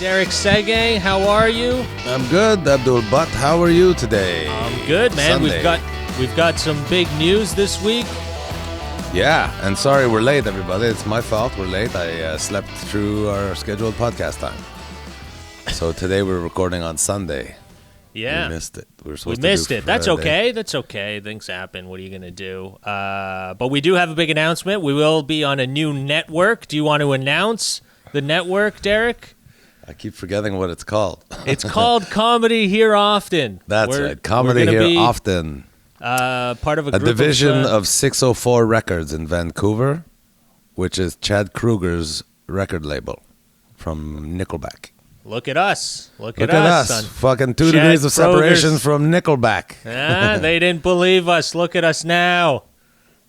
Derek Sege, how are you? I'm good, Abdul, but how are you today? I'm good, man. Sunday. We've got some big news this week. Yeah, and sorry we're late, everybody. It's my fault. We're late. I slept through our scheduled podcast time. So today we're recording on Sunday. Yeah. We missed it. We missed it. That's okay. That's okay. Things happen. What are you going to do? But we do have a big announcement. We will be on a new network. Do you want to announce the network, Derek? I keep forgetting what it's called. It's called Comedy Here Often. That's right. Comedy Here Often. Part of a group division of 604 Records in Vancouver, which is Chad Kroeger's record label from Nickelback. Look at us. Look at us. Son. Fucking 2 Chad degrees of separation Kroeger's. from Nickelback. They didn't believe us. Look at us now.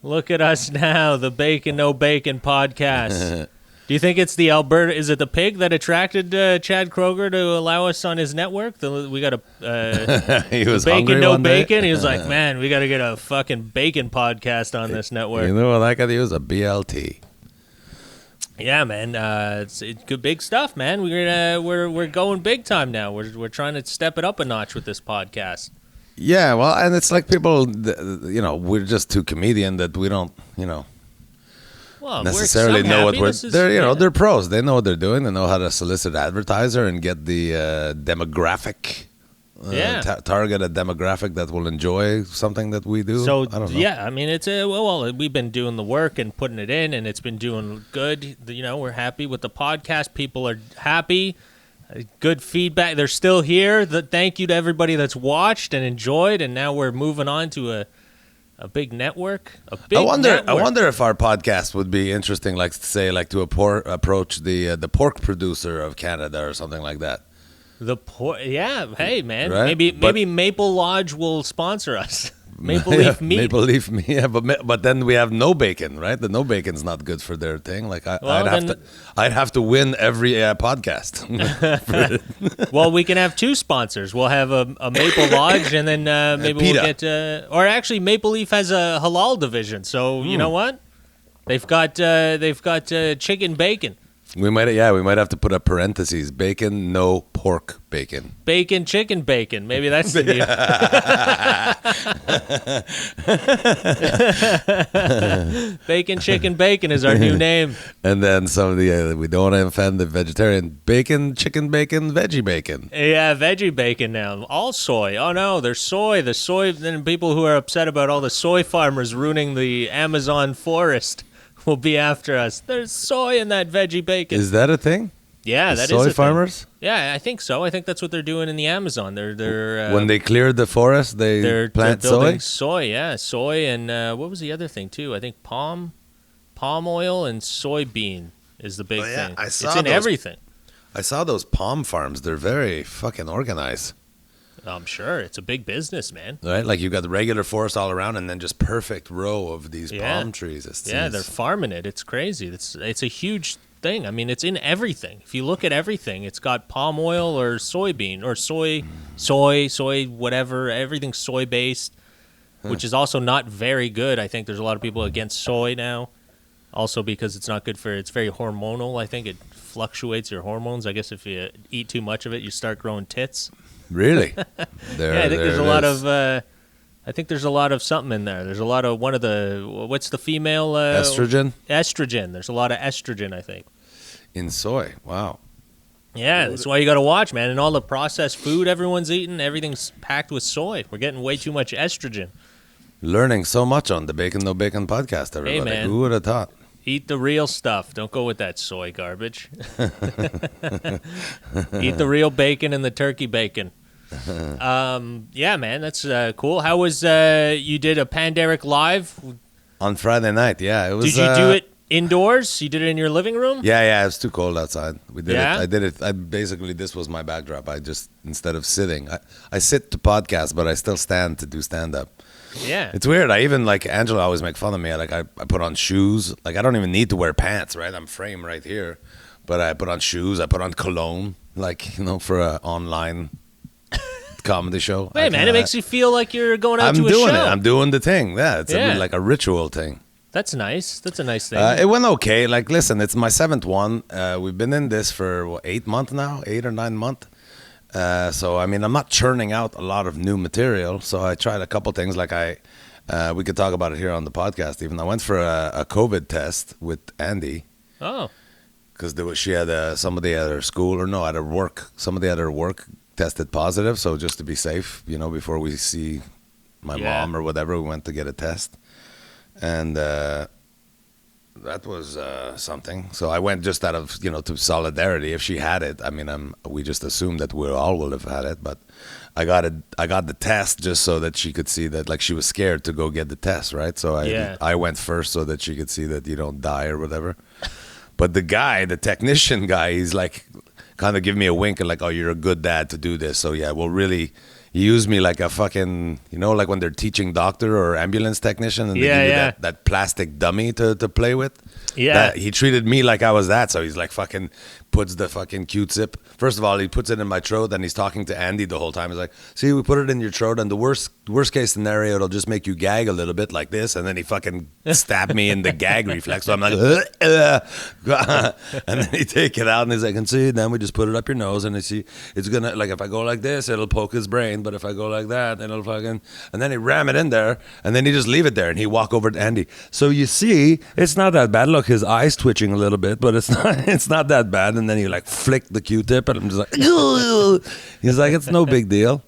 Look at us now. The Bacon No Bacon podcast. Do you think it's the Alberta? Is it the pig that attracted Chad Kroeger to allow us on his network? We got a he was Bacon hungry No one day. Bacon. He was like, man, we got to get a fucking bacon podcast on this network. You know what I got to use? A BLT. Yeah, man, it's good, big stuff, man. We're going big time now. We're trying to step it up a notch with this podcast. Yeah, well, and it's like people, we're just two comedian that we don't, Well, necessarily know what they're pros. They know what they're doing. They know how to solicit advertiser and get the demographic. Target a demographic that will enjoy something that we do. So, I don't know. yeah, I mean, it's we've been doing the work and putting it in, and it's been doing good. We're happy with the podcast. People are happy. Good feedback. They're still here. Thank you to everybody that's watched and enjoyed, and now we're moving on to a big network. I wonder if our podcast would be interesting, like to approach the pork producer of Canada or something like that. Hey man, right? maybe Maple Lodge will sponsor us. Maple Leaf Meat. Maple Leaf Meat, yeah, but then we have no bacon, right? The no bacon's not good for their thing. Like I'd have to win every podcast. Well, we can have two sponsors. We'll have a Maple Lodge, and then maybe we'll get. Or actually, Maple Leaf has a halal division. So you know what? They've got chicken bacon. We might have to put a parentheses: bacon, no pork bacon. Bacon, chicken, bacon. Maybe that's the new. Bacon, chicken, bacon is our new name. And then we don't want to offend the vegetarian. Bacon, chicken, bacon, veggie bacon. Yeah, veggie bacon now. All soy. Oh no, there's soy. The soy. Then people who are upset about all the soy farmers ruining the Amazon forest will be after us. There's soy in that veggie bacon. Is that a thing? Yeah, that is soy a farmers? Thing. Yeah, I think so. I think that's what they're doing in the Amazon. They're when they cleared the forest, they're plant building soy. Yeah, soy, and what was the other thing too? I think palm oil and soybean is the big thing. I saw it's in everything. I saw those palm farms. They're very fucking organized. I'm sure it's a big business, man. Right, like you got the regular forest all around, and then just perfect row of these palm trees. They're farming it. It's crazy. It's a huge thing. I mean, it's in everything. If you look at everything, it's got palm oil or soybean or soy, whatever. Everything's soy based, which is also not very good. I think there's a lot of people against soy now, also because it's not good it's very hormonal. I think it fluctuates your hormones. I guess if you eat too much of it, you start growing tits. Really? I think there's a lot of. I think there's a lot of something in there. There's a lot of what's the female estrogen? Estrogen. There's a lot of estrogen, I think. In soy. Wow. Yeah, that's why you got to watch, man. And all the processed food everyone's eating, everything's packed with soy. We're getting way too much estrogen. Learning so much on the Bacon No Bacon podcast, everybody. Hey, man. Who would have thought? Eat the real stuff. Don't go with that soy garbage. Eat the real bacon and the turkey bacon. Yeah, man, that's cool. How was you did a PanDerek live on Friday night? Yeah, it was. Did you do it indoors? You did it in your living room? Yeah, it was too cold outside. We did it. I did it. Basically, this was my backdrop. I just, instead of sitting, I sit to podcast, but I still stand to do stand up. Yeah, it's weird. I even Angela always make fun of me. I put on shoes. Like I don't even need to wear pants, right? I'm framed right here, but I put on shoes. I put on cologne, for an online comedy show. Hey man, it makes you feel like you're going out to a show. I'm doing the thing. Yeah, it's like a ritual thing. That's nice. That's a nice thing. It went okay. Like, listen, it's my 7th one. We've been in this for 8 months now, 8 or 9 months. So I mean, I'm not churning out a lot of new material. So I tried a couple things. Like we could talk about it here on the podcast. Even I went for a COVID test with Andy. Oh. Because she had somebody at her school, or no, at her work. Somebody at her work tested positive. So just to be safe, before we see my mom or whatever, we went to get a test. And that was something. So I went just out of, to solidarity. If she had it, I mean, we just assumed that we all would have had it. But I got the test just so that she could see that, like, she was scared to go get the test, right? So I went first so that she could see that you don't die or whatever. But the technician guy, he's like, kind of give me a wink and like, oh, you're a good dad to do this. So yeah, well, really, he used me like a fucking, like when they're teaching doctor or ambulance technician and they give you that plastic dummy to play with. Yeah. He treated me like I was that. So he's like fucking puts the fucking Q-tip. First of all, he puts it in my throat and he's talking to Andy the whole time. He's like, see, we put it in your throat and the worst case scenario, it'll just make you gag a little bit like this. And then he fucking stabbed me in the gag reflex. So I'm like, and then he take it out and he's like, and see, then we just put it up your nose and see, it's gonna, like, if I go like this, it'll poke his brain. But if I go like that, it'll fucking, and then he ram it in there and then he just leave it there and he walk over to Andy. So you see, it's not that bad. Look, his eyes twitching a little bit, but it's not that bad. And then he like flick the Q-tip and I'm just like, he's like, it's no big deal.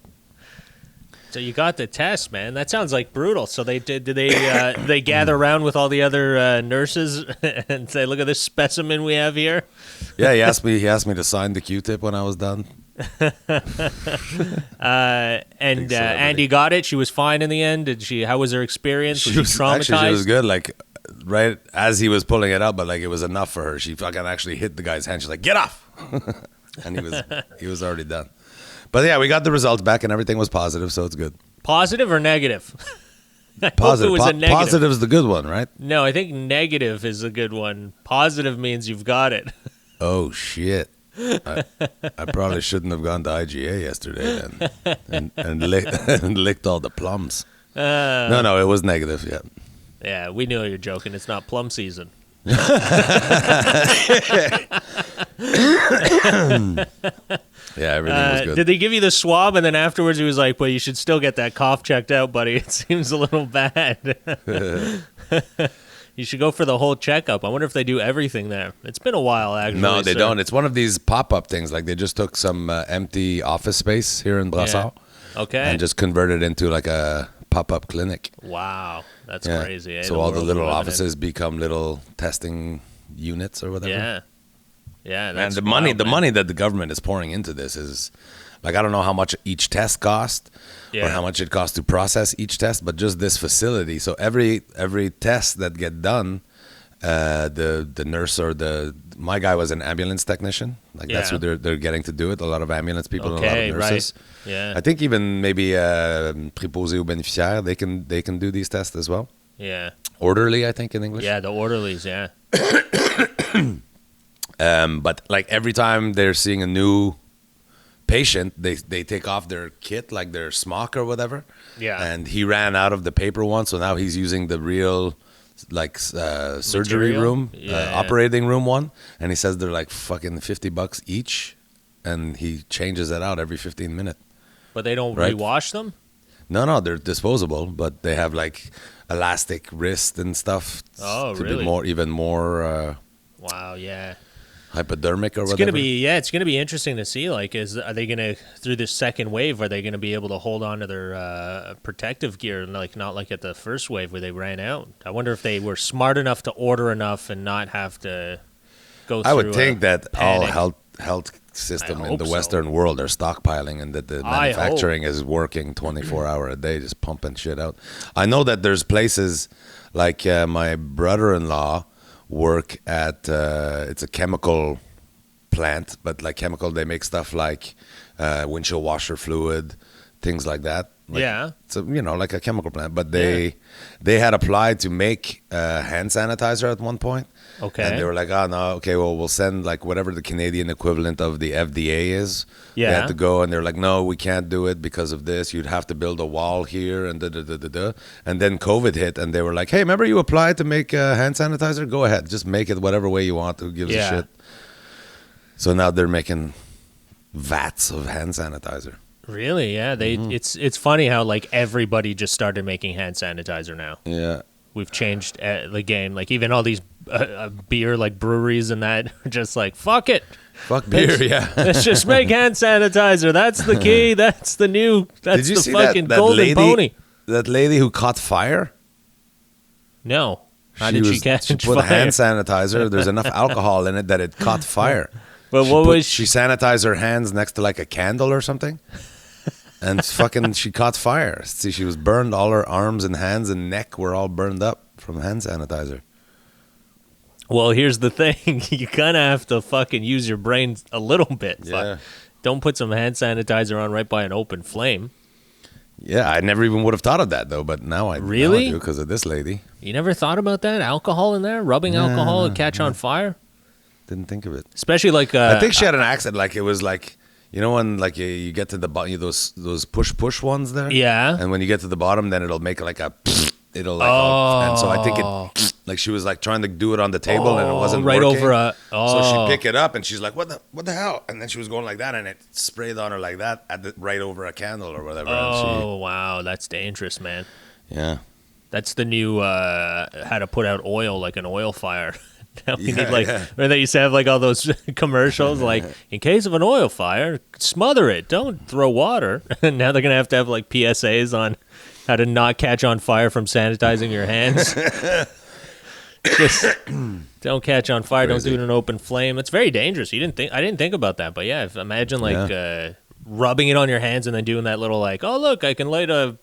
So you got the test, man. That sounds like brutal. So did they gather around with all the other nurses and say, look at this specimen we have here? Yeah, he asked me to sign the Q-tip when I was done. Andy got it. She was fine in the end. How was her experience? Was she traumatized? Actually, she was good. Like, right as he was pulling it out, but like it was enough for her. She fucking actually hit the guy's hand. She's like, get off. And he was already done. But yeah, we got the results back and everything was positive, so it's good. Positive or negative? Positive. It was a negative. Positive is the good one, right? No, I think negative is a good one. Positive means you've got it. Oh shit. I probably shouldn't have gone to IGA yesterday then and licked all the plums. No, it was negative, yeah. Yeah, we knew you're joking. It's not plum season. Yeah, everything was good. Did they give you the swab and then afterwards he was like, well, you should still get that cough checked out, buddy. It seems a little bad. You should go for the whole checkup. I wonder if they do everything there. It's been a while, actually. No, they don't. It's one of these pop-up things. Like, they just took some empty office space here in Brassard. Yeah. Okay. And just converted it into like a pop-up clinic. Wow. That's crazy. So all the little offices become little testing units or whatever. Yeah. Yeah. And the money that the government is pouring into this is, like, I don't know how much each test cost or how much it costs to process each test, but just this facility. So every test that get done, the nurse or my guy was an ambulance technician. Like, that's who they're getting to do it. A lot of ambulance people and a lot of nurses. Right. Yeah. I think even maybe préposé aux bénéficiaires, they can do these tests as well. Yeah. Orderly, I think, in English. Yeah, the orderlies, yeah. But like every time they're seeing a new patient, they take off their kit, like their smock or whatever. Yeah. And he ran out of the paper one, so now he's using the real, like, surgery room, operating room one. And he says they're like fucking $50 each, and he changes it out every 15 minutes. But they don't rewash them? No, they're disposable, but they have like elastic wrist and stuff. Oh, to really? be even more. Wow, yeah. Hypodermic or it's whatever. It's gonna be interesting to see. Like, are they gonna, through this second wave, are they gonna be able to hold on to their protective gear, like not like at the first wave where they ran out? I wonder if they were smart enough to order enough and not have to go through. I would think that panic. all health system in the Western world are stockpiling, and that the manufacturing is working 24 hours a day, just pumping shit out. I know that there's places like my brother-in-law work at it's a chemical plant, but like chemical, they make stuff like windshield washer fluid, things like that. Like, Yeah. So like a chemical plant. But they had applied to make hand sanitizer at one point. Okay. And they were like, oh no, okay, well we'll send like whatever the Canadian equivalent of the FDA is. Yeah. They had to go, and they're like, no, we can't do it because of this. You'd have to build a wall here and da. And then COVID hit, and they were like, hey, remember you applied to make hand sanitizer? Go ahead, just make it whatever way you want. Who gives a shit? So now they're making vats of hand sanitizer. Really? Yeah. It's funny how like everybody just started making hand sanitizer now. Yeah. We've changed the game. Like even all these beer like breweries and that are just like fuck it. Fuck beer, Let's just make hand sanitizer. That's the key. That's the new. That's Did you the see fucking that golden lady, pony. That lady who caught fire? No. How did she catch She put fire? hand sanitizer. There's enough alcohol in it that it caught fire. But She sanitized her hands next to like a candle or something. And fucking she caught fire. See, she was burned. All her arms and hands and neck were all burned up from hand sanitizer. Well, here's the thing. You kind of have to fucking use your brain a little bit. Yeah. Don't put some hand sanitizer on right by an open flame. Yeah, I never even would have thought of that though, but now I Really? do because of this lady. You never thought about that? Alcohol in there? Rubbing alcohol would catch on fire? Didn't think of it. Especially like... I think she had an accident. Like it was like, when like you get to the bottom, those push ones there. Yeah. And when you get to the bottom, then it'll make like a... It'll like... And so I think it... Like she was like trying to do it on the table and it wasn't right working. over a... So she picked it up and she's like, what the hell? And then she was going like that and it sprayed on her like that right over a candle or whatever. Oh, wow. That's dangerous, man. Yeah. That's the new how to put out oil, like an oil fire. Now we need remember they used to have like all those commercials, like in case of an oil fire, smother it, don't throw water. And now they're gonna have to have like PSAs on how to not catch on fire from sanitizing your hands. Just don't catch on fire. Crazy. Don't do it in an open flame. It's very dangerous. I didn't think about that, but yeah, imagine like rubbing it on your hands and then doing that little like, oh look, I can light a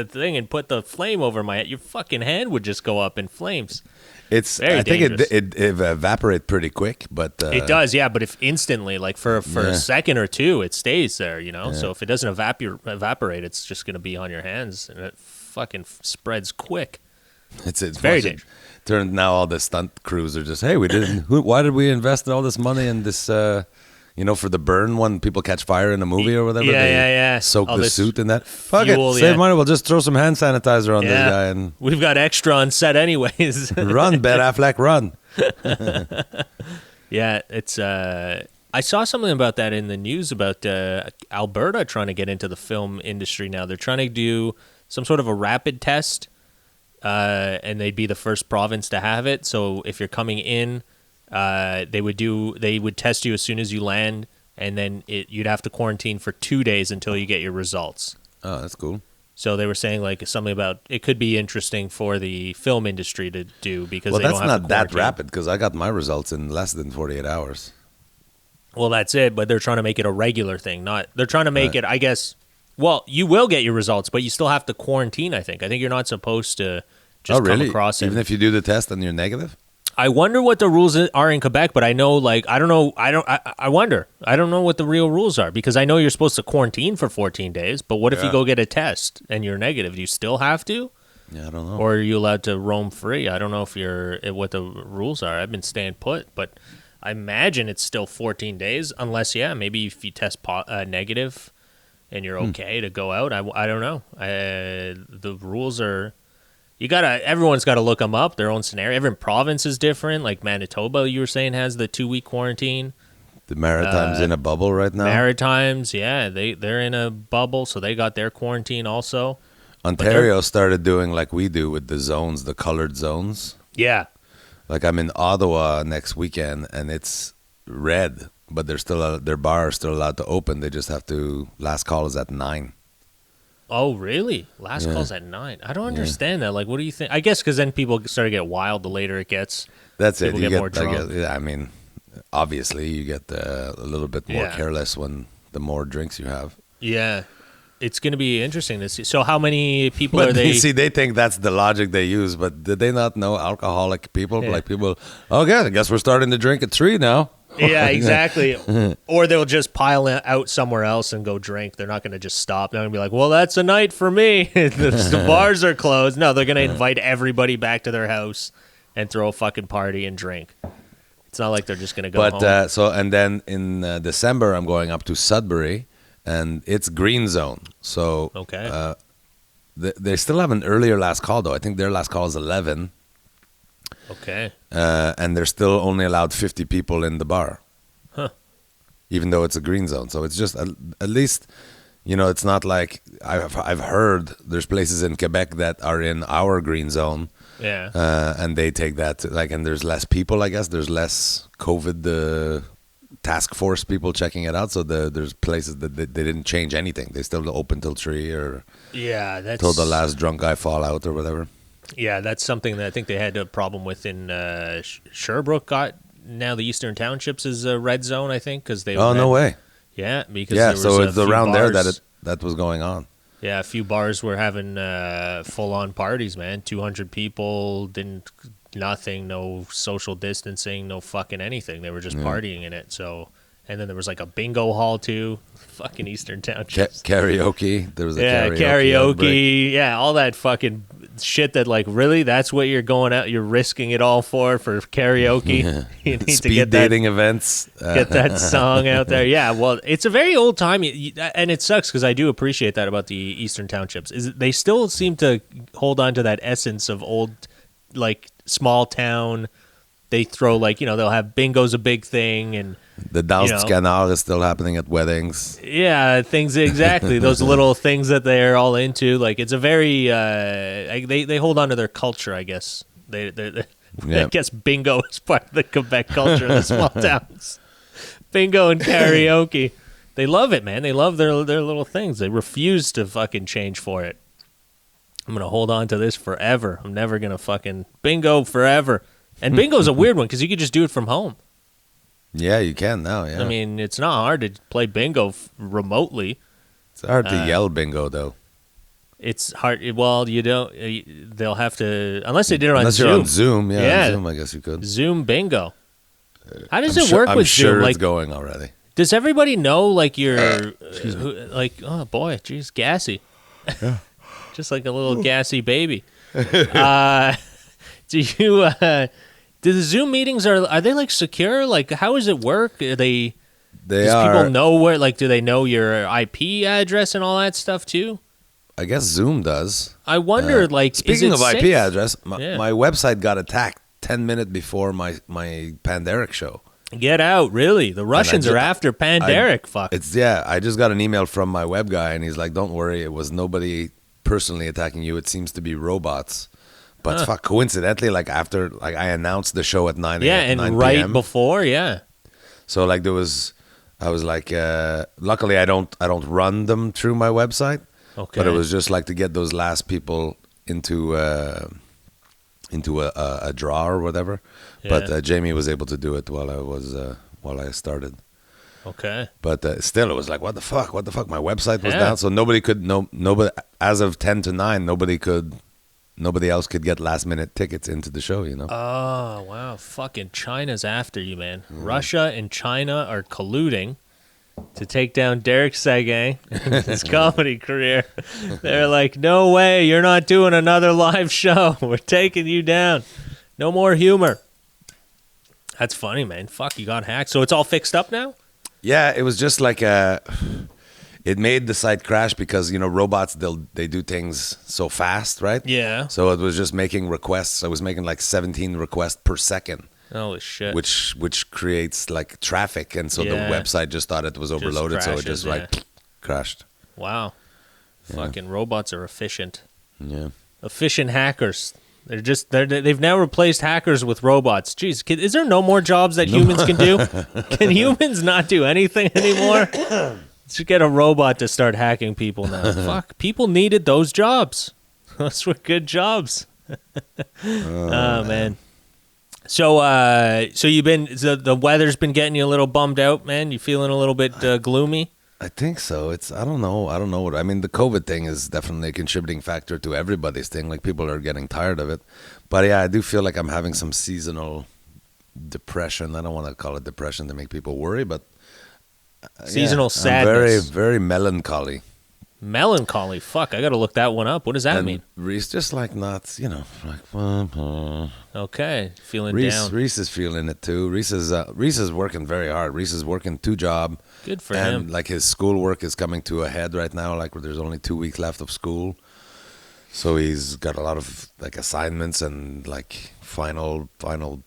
thing and put the flame over my head. Your fucking hand would just go up in flames. It's very I think dangerous. it evaporates pretty quick, but It does, yeah. But if instantly, like for a second or two, it stays there, So if it doesn't evaporate, it's just gonna be on your hands, and it fucking spreads quick. It's very dangerous. Turned now all the stunt crews are just, hey, we didn't. Why did we invest all this money in this? For the burn when people catch fire in a movie or whatever. Yeah. Soak All the this suit in that. Fuck fuel, it, save money. We'll just throw some hand sanitizer on this guy and we've got extra on set anyways. run, Ben Affleck, run. Yeah, it's. I saw something about that in the news about Alberta trying to get into the film industry now. They're trying to do some sort of a rapid test, and they'd be the first province to have it. So if you're coming in, they would test you as soon as you land, and then you'd have to quarantine for 2 days until you get your results. Oh, that's cool. So they were saying like something about it could be interesting for the film industry to do because they that's don't have not to that quarantine. rapid because I got my results in less than 48 hours. Well, that's it, but they're trying to make it a regular thing. They're trying to make it, I guess. Well, you will get your results, but you still have to quarantine. I think you're not supposed to just come across it. Even if you do the test and you're negative. I wonder what the rules are in Quebec, but I know, like, I don't know. I wonder. I don't know what the real rules are because I know you're supposed to quarantine for 14 days, but what if you go get a test and you're negative? Do you still have to? Yeah, I don't know. Or are you allowed to roam free? I don't know what the rules are. I've been staying put, but I imagine it's still 14 days unless, maybe if you test negative and you're okay to go out. I don't know. The rules are... everyone's got to look them up, their own scenario. Every province is different. Like Manitoba, you were saying, has the 2-week quarantine. The Maritimes in a bubble right now. Maritimes, they're in a bubble, so they got their quarantine also. Ontario started doing like we do with the zones, the colored zones. Yeah. Like I'm in Ottawa next weekend, and it's red, but their bar is still allowed to open. They just have to. Last call is at 9. Oh, really? Last call's at 9. I don't understand that. Like, what do you think? I guess because then people start to get wild the later it gets. That's it. People You get more drunk. I mean, obviously, you get a little bit more careless when the more drinks you have. Yeah. It's going to be interesting to see. So how many people are they? See, they think that's the logic they use, but did they not know alcoholic people? Yeah. Like people, okay, I guess we're starting to drink at 3 now. Yeah, exactly. Or they'll just pile out somewhere else and go drink. They're not going to just stop. They're going to be like, well, that's a night for me. The bars are closed. No, they're going to invite everybody back to their house and throw a fucking party and drink. It's not like they're just going to go home. And then in December, I'm going up to Sudbury, and it's green zone. So okay. They still have an earlier last call, though. I think their last call is 11. Okay. And they're still only allowed 50 people in the bar. Huh. Even though it's a green zone. So it's just, at least, it's not like, I've heard there's places in Quebec that are in our green zone. Yeah. And they take that, and there's less people, I guess. There's less COVID task force people checking it out. So there's places that they didn't change anything. They still open till 3 or till the last drunk guy fall out or whatever. Yeah, that's something that I think they had a problem with in Sherbrooke. Now the Eastern Townships is a red zone, I think, because they. Oh, no way. Yeah, because there was so it's around bars, there that was going on. Yeah, a few bars were having full-on parties, man. 200 people, nothing, no social distancing, no fucking anything. They were just partying in it. So, and then there was like a bingo hall too. Fucking Eastern Townships. Karaoke. There was a karaoke. Yeah, all that fucking shit that like really that's what you're going out. You're risking it all for karaoke. Yeah. You need Speed to get dating events. Get that song out there. Yeah, well, it's a very old time, and it sucks because I do appreciate that about the Eastern Townships. Is they still seem to hold on to that essence of old, like small town. They throw they'll have bingo's a big thing, and the Daust Canard is still happening at weddings. Yeah, things exactly. Those little things that they're all into. Like it's a very they hold on to their culture, I guess. I guess bingo is part of the Quebec culture in the small towns. Bingo and karaoke. They love it, man. They love their little things. They refuse to fucking change for it. I'm going to hold on to this forever. I'm never going to fucking bingo forever. And bingo's a weird one because you could just do it from home. Yeah, you can now, yeah. I mean, it's not hard to play bingo remotely. It's hard to yell bingo, though. It's hard. Well, you don't. They'll have to unless they did it on unless Zoom. You're on Zoom, yeah. On Zoom, I guess you could. Zoom bingo. How does it work with Zoom? I'm sure it's going already. Does everybody know you're oh boy, geez, gassy. Yeah. Just like a little gassy baby. Do you? Do the Zoom meetings are they secure? How does it work? Are they? Does people know where? Do they know your IP address and all that stuff too? I guess Zoom does. I wonder, speaking is of it IP safe? address, my website got attacked 10 minutes before my PanDerek show. Get out, really? The Russians are after PanDerek. Fuck. I just got an email from my web guy, and he's like, "Don't worry, it was nobody personally attacking you. It seems to be robots." But fuck, coincidentally, after I announced the show at 9 a.m. Yeah, and 9 right PM. before, yeah. So I was like, luckily I don't run them through my website. Okay. But it was just to get those last people into a draw or whatever. Yeah. But Jamie was able to do it while I started. Okay. But still, it was like, what the fuck? My website was down, so nobody could. Nobody as of 10 to 9, nobody else could get last minute tickets into the show. Oh wow! Fucking China's after you, man. Russia and China are colluding to take down Derek Sagan and his comedy career. They're like, no way, you're not doing another live show. We're taking you down. No more humor. That's funny, man. Fuck, you got hacked. So it's all fixed up now? Yeah, it was just it made the site crash because, robots, they do things so fast, right? Yeah. So it was just making requests. I was making 17 requests per second. Holy shit. Which creates traffic, and so the website just thought it was overloaded, so it just crashed. Wow. Yeah. Fucking robots are efficient. Yeah. Efficient hackers. They've now replaced hackers with robots. Jeez, is there no more jobs that humans can do? Can humans not do anything anymore? Let's get a robot to start hacking people now. Fuck, people needed those jobs. Those were good jobs. Oh man. So you've been the weather's been getting you a little bummed out, man. You feeling a little bit gloomy? I think so. I don't know. I mean, the COVID thing is definitely a contributing factor to everybody's thing. People are getting tired of it. But yeah, I do feel like I'm having some seasonal depression. I don't want to call it depression to make people worry, but Seasonal I'm sadness. very melancholy. Melancholy. Fuck, I got to look that one up. What does that And mean? Reese just like not, Okay, feeling Reese, down. Reese is feeling it too. Reese is working very hard. Reese is working 2 jobs. Good for And him. like his schoolwork is coming to a head right now. Like there's only 2 weeks left of school, so he's got a lot of like assignments and like final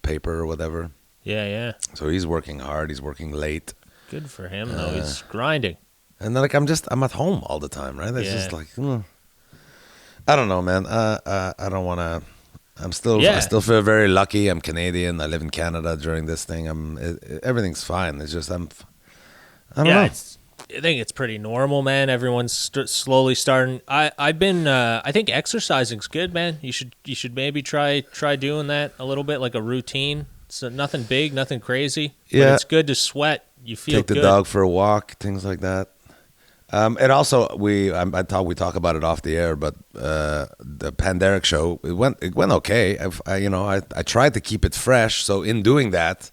paper or whatever. Yeah. So he's working hard. He's working late, Good for him, though. He's grinding. and then like I'm at home all the time, right? It's Yeah. just like I don't know, man. I don't want to. I Yeah. still feel very lucky. I'm Canadian. I live in Canada during this thing. Everything's fine. It's just I don't know. I think it's pretty normal, man. Everyone's slowly starting. I've been. I think exercising's good, man. You should maybe try doing that a little bit, like a routine. So nothing big, nothing crazy. But Yeah. it's good to sweat. You feel Take the good. dog for a walk, things like that. And also, I thought we talk about it off the air, but the PanDerek show it went okay. I tried to keep it fresh, so in doing that,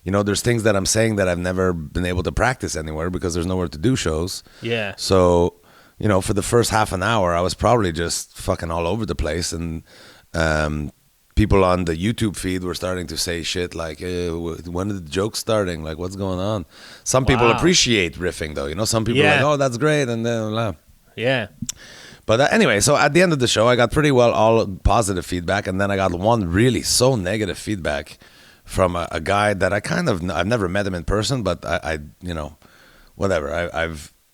there's things that I'm saying that I've never been able to practice anywhere because there's nowhere to do shows. Yeah. So, for the first half an hour, I was probably just fucking all over the place, and people on the YouTube feed were starting to say shit like, when are the jokes starting? Like, what's going on? Some people Wow. appreciate riffing, though. Some people are Yeah. like, oh, that's great, and then blah. Yeah. But anyway, so at the end of the show, I got pretty well all positive feedback, and then I got one really so negative feedback from a guy that I've never met him in person, but I whatever.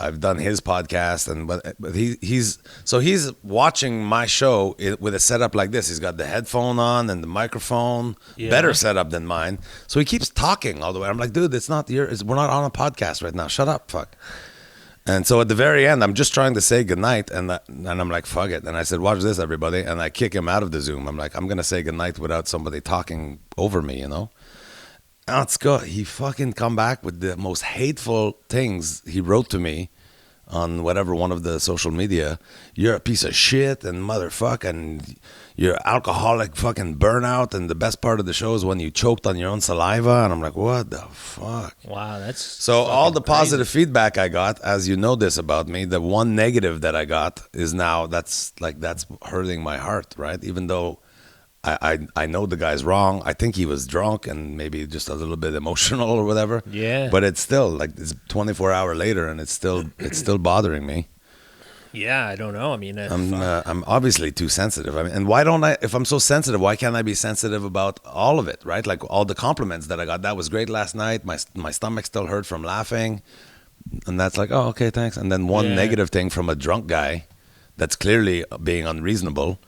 I've done his podcast, but he's watching my show with a setup like this. He's got the headphone on and the microphone, Yeah. better setup than mine. So he keeps talking all the way. I'm like, dude, we're not on a podcast right now. Shut up, fuck. And so at the very end, I'm just trying to say goodnight, and I'm like, fuck it. And I said, watch this, everybody. And I kick him out of the Zoom. I'm like, I'm going to say goodnight without somebody talking over me, Let's go. He fucking come back with the most hateful things he wrote to me on whatever one of the social media. You're a piece of shit and motherfucker, and you're alcoholic fucking burnout, and the best part of the show is when you choked on your own saliva. And I'm like, what the fuck? Wow, that's So all the fucking positive feedback I got, as you know this about me, the one negative that I got is now that's hurting my heart, right? Even though I know the guy's wrong. I think he was drunk and maybe just a little bit emotional or whatever. Yeah. But it's still like it's 24 hours later and it's still bothering me. Yeah, I don't know. I mean, I'm obviously too sensitive. I mean, and why don't I? If I'm so sensitive, why can't I be sensitive about all of it? Right? Like all the compliments that I got. That was great last night. My stomach still hurt from laughing, and that's like, oh, okay, thanks. And then one Yeah. negative thing from a drunk guy, that's clearly being unreasonable.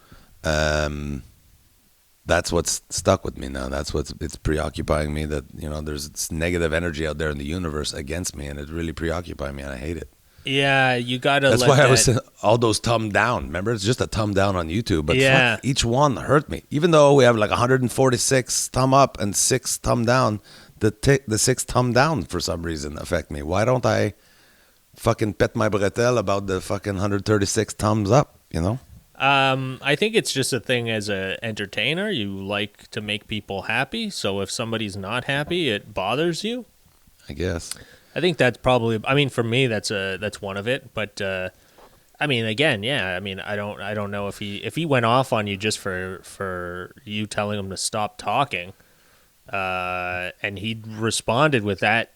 That's what's stuck with me now. It's preoccupying me that there's this negative energy out there in the universe against me, and it really preoccupying me, and I hate it. yeah, you gotta. That's let why I that, was saying all those thumb down. Remember, it's just a thumb down on YouTube, but Yeah. fuck, each one hurt me. Even though we have like 146 thumb up and 6 thumb down, the 6 thumb down for some reason affect me. Why don't I fucking pet my bretelle about the fucking 136 thumbs up? I think it's just a thing as a entertainer. You like to make people happy. So if somebody's not happy, it bothers you. I guess. I think that's probably. I mean, for me, that's one of it. But I mean, again, yeah. I mean, I don't know if he went off on you just for you telling him to stop talking, and he responded with that,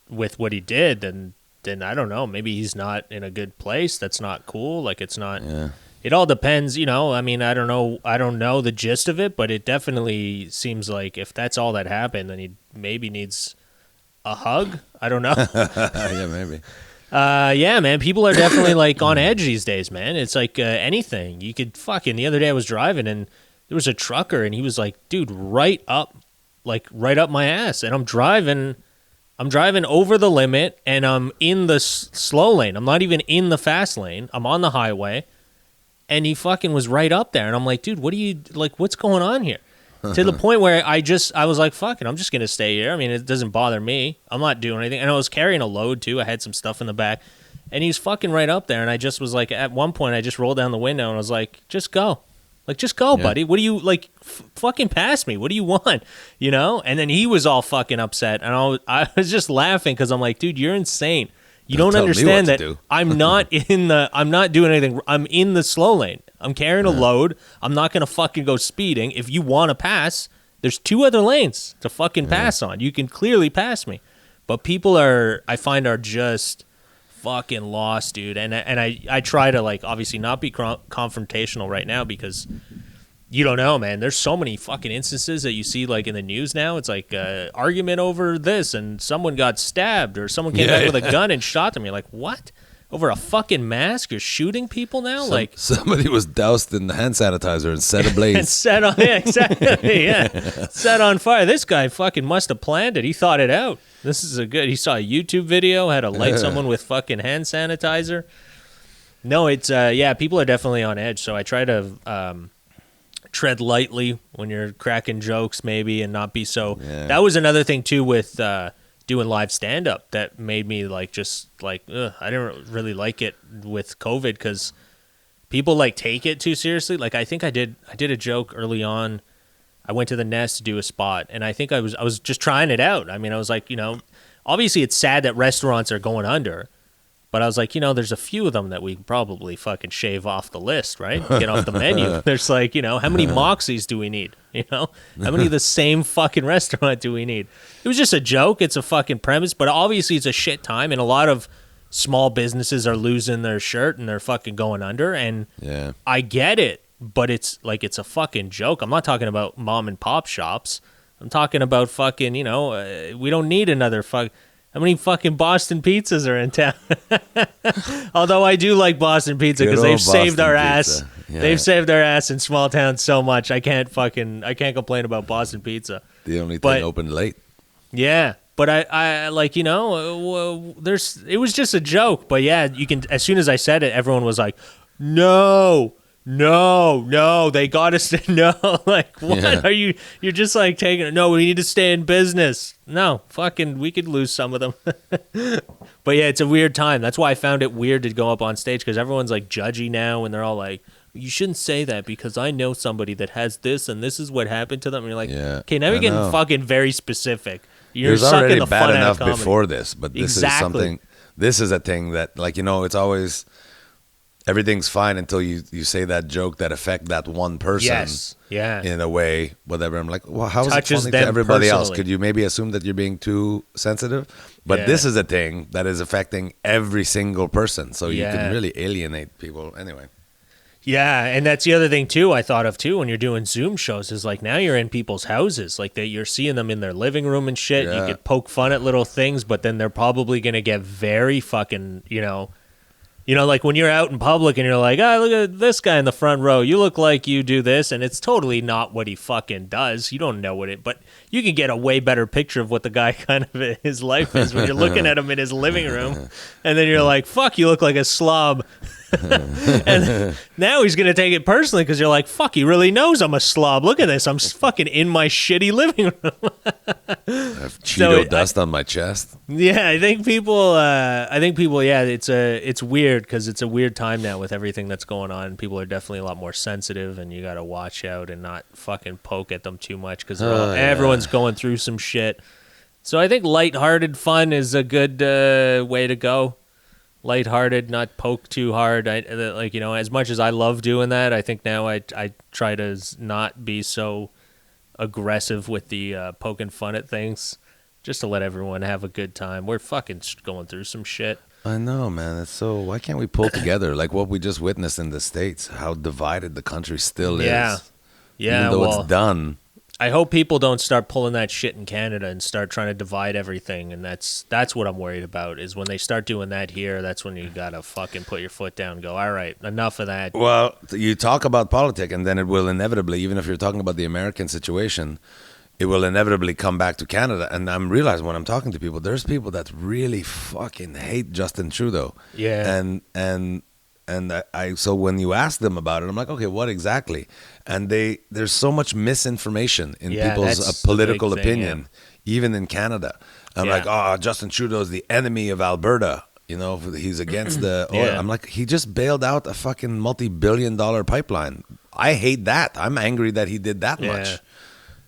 with what he did. Then I don't know. Maybe he's not in a good place. That's not cool. Like it's not. Yeah. It all depends, I mean, I don't know the gist of it, but it definitely seems like if that's all that happened, then he maybe needs a hug. I don't know. Yeah, maybe. Yeah, man, people are definitely like on edge these days, man. It's like anything. You could fucking, the other day I was driving and there was a trucker and he was like, dude, right up my ass. And I'm driving over the limit and I'm in the slow lane. I'm not even in the fast lane. I'm on the highway. And he fucking was right up there. And I'm like, dude, what's going on here? To the point where I was like, fuck it, I'm just going to stay here. I mean, it doesn't bother me. I'm not doing anything. And I was carrying a load too. I had some stuff in the back. And he's fucking right up there. And I just was like, at one point, I just rolled down the window and I was like, just go. Like, just go, buddy. What do you, like, fucking pass me. What do you want? You know? And then he was all fucking upset. And I was just laughing because I'm like, dude, you're insane. You don't understand that I'm not doing anything. I'm in the slow lane. I'm carrying a load. I'm not going to fucking go speeding. If you want to pass, there's 2 other lanes to fucking pass on. You can clearly pass me. But people I find are just fucking lost, dude. And I try to, like, obviously not be confrontational right now because you don't know, man. There's so many fucking instances that you see, like, in the news now. It's like argument over this and someone got stabbed or someone came back with a gun and shot them. You're like, what? Over a fucking mask? You're shooting people now? Like, somebody was doused in hand sanitizer and set ablaze. And set on, exactly, set on fire. This guy fucking must have planned it. He thought it out. This is he saw a YouTube video, had to light someone with fucking hand sanitizer. No, it's, people are definitely on edge. So I try to tread lightly when you're cracking jokes maybe and not be so. Yeah. That was another thing too with doing live stand-up that made me like just like I didn't really like it with COVID because people like take it too seriously. Like I think I did a joke early on. I went to the Nest to do a spot and I think I was just trying it out. I mean, I was like, you know, obviously it's sad that restaurants are going under, but I was like, you know, there's a few of them that we can probably fucking shave off the list, right? Get off the menu. There's like, you know, how many Moxies do we need? You know, how many of the same fucking restaurant do we need? It was just a joke. It's a fucking premise, but obviously it's a shit time. And a lot of small businesses are losing their shirt and they're fucking going under. And I get it, but it's like, it's a fucking joke. I'm not talking about mom and pop shops. I'm talking about fucking, you know, we don't need another how many fucking Boston pizzas are in town? Although I do like Boston pizza because they've saved our ass. Yeah. They've saved our ass in small towns so much. I can't complain about Boston pizza. The only thing open late. Yeah. But I like, you know, it was just a joke. But yeah, you can, as soon as I said it, everyone was like, no, they got us to no. Like, what are you? You're just like taking it. No, we need to stay in business. No, fucking, we could lose some of them. But yeah, it's a weird time. That's why I found it weird to go up on stage because everyone's like judgy now and they're all like, you shouldn't say that because I know somebody that has this and this is what happened to them. And you're like, okay, now you're getting fucking very specific. You're it was sucking already the bad fun enough out of comedy. before this, but this is something. This is a thing that, like, you know, it's always everything's fine until you say that joke that affect that one person. Yes. Yeah. In a way, whatever. I'm like, well, how is it funny to everybody else? Could you maybe assume that you're being too sensitive? But this is a thing that is affecting every single person, so you can really alienate people anyway. Yeah, and that's the other thing too I thought of too when you're doing Zoom shows is like now you're in people's houses, like you're seeing them in their living room and shit. You could poke fun at little things, but then they're probably gonna get very fucking, you know, like when you're out in public and you're like, oh, look at this guy in the front row. You look like you do this, and it's totally not what he fucking does. You don't know what it, but you can get a way better picture of what the guy kind of his life is when you're looking at him in his living room, and then you're like, fuck, you look like a slob. And now he's gonna take it personally because you're like, fuck, he really knows I'm a slob. Look at this, I'm fucking in my shitty living room. I have Cheeto dust on my chest. Yeah, I think people. Yeah, it's weird because it's a weird time now with everything that's going on. People are definitely a lot more sensitive, and you got to watch out and not fucking poke at them too much because everyone's going through some shit. So I think lighthearted fun is a good way to go. Lighthearted, not poke too hard. Like, you know, as much as I love doing that, I think now I try to not be so aggressive with the poking fun at things, just to let everyone have a good time. We're fucking going through some shit. I know, man. It's so. Why can't we pull together like what we just witnessed in the States? How divided the country still is. Yeah. Even though it's done. I hope people don't start pulling that shit in Canada and start trying to divide everything, and that's what I'm worried about, is when they start doing that here, that's when you gotta fucking put your foot down and go, all right, enough of that. Well, you talk about politics, and then it will inevitably, even if you're talking about the American situation, it will inevitably come back to Canada. And I'm realizing when I'm talking to people, there's people that really fucking hate Justin Trudeau. Yeah. And so when you ask them about it, I'm like, okay, what exactly? And there's so much misinformation in people's political opinion, even in Canada. I'm like, oh, Justin Trudeau is the enemy of Alberta. You know, he's against the oil. I'm like, he just bailed out a fucking multi-billion-dollar pipeline. I hate that. I'm angry that he did that Yeah. much.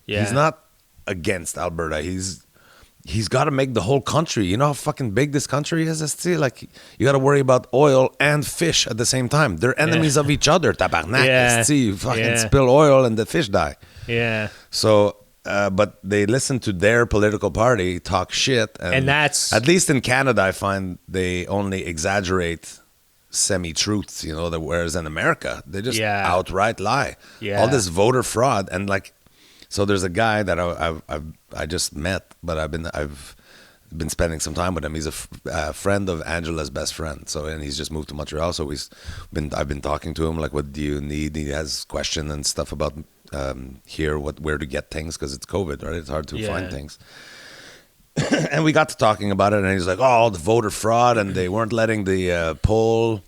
Yeah. He's not against Alberta. He's got to make the whole country. You know how fucking big this country is? See, like, you got to worry about oil and fish at the same time. They're enemies of each other. Tabarnak. Yeah. See, you fucking spill oil and the fish die. Yeah. So, but they listen to their political party talk shit. And that's... At least in Canada, I find they only exaggerate semi-truths, you know, whereas in America, they just outright lie. Yeah. All this voter fraud. And like, so there's a guy that I just met, but I've been spending some time with him. He's a friend of Angela's best friend. So, and he's just moved to Montreal. So I've been talking to him, like, what do you need? He has questions and stuff about here, where to get things, because it's COVID, right? It's hard to find things. And we got to talking about it, and he's like, "Oh, the voter fraud, and they weren't letting the polling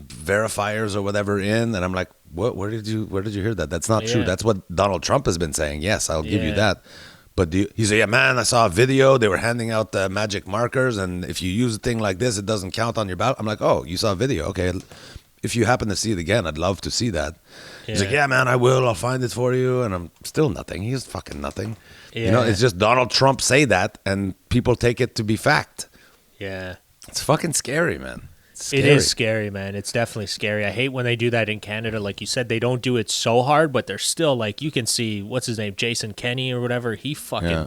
verifiers or whatever in." And I'm like, "What? Where did you hear that? That's not true. That's what Donald Trump has been saying. Yes, I'll give you that." But he said, "Yeah, man, I saw a video. They were handing out the magic markers, and if you use a thing like this, it doesn't count on your ballot." I'm like, "Oh, you saw a video? Okay. If you happen to see it again, I'd love to see that." He's like, "Yeah, man, I will. I'll find it for you." And I'm still nothing. He's fucking nothing. Yeah. You know, it's just Donald Trump say that, and people take it to be fact. Yeah. It's fucking scary, man. It is scary, man. It's definitely scary. I hate when they do that in Canada. Like you said, they don't do it so hard, but they're still like, you can see, what's his name, Jason Kenney or whatever. He fucking... Yeah.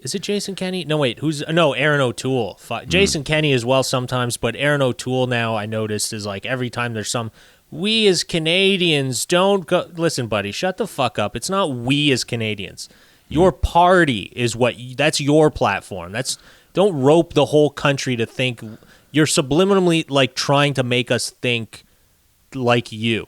Is it Jason Kenney? No, wait. Aaron O'Toole. Jason Kenney as well sometimes, but Aaron O'Toole now, I noticed, is like every time there's some... We as Canadians don't go... Listen, buddy, shut the fuck up. It's not we as Canadians. Your party is that's your platform. Don't rope the whole country to think. You're subliminally like trying to make us think like you,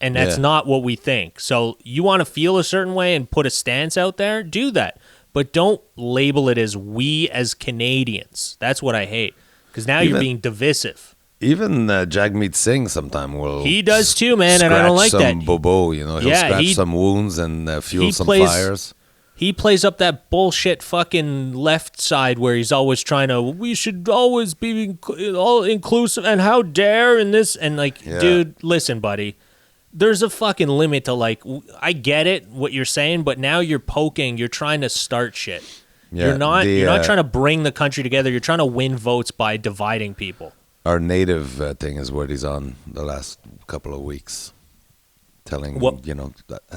and that's not what we think. So you want to feel a certain way and put a stance out there, do that, but don't label it as we as Canadians. That's what I hate, because now you're being divisive. Even Jagmeet Singh sometime will. He does too, man, and I don't like that. Scratch some bobo, you know. He'll scratch some wounds and fuel some fires. He plays up that bullshit fucking left side where he's always trying to, we should always be all inclusive, and how dare, and this, and like, dude, listen, buddy, there's a fucking limit to like, I get it, what you're saying, but now you're trying to start shit. Yeah, you're not trying to bring the country together. You're trying to win votes by dividing people. Our native thing is what he's on the last couple of weeks. Telling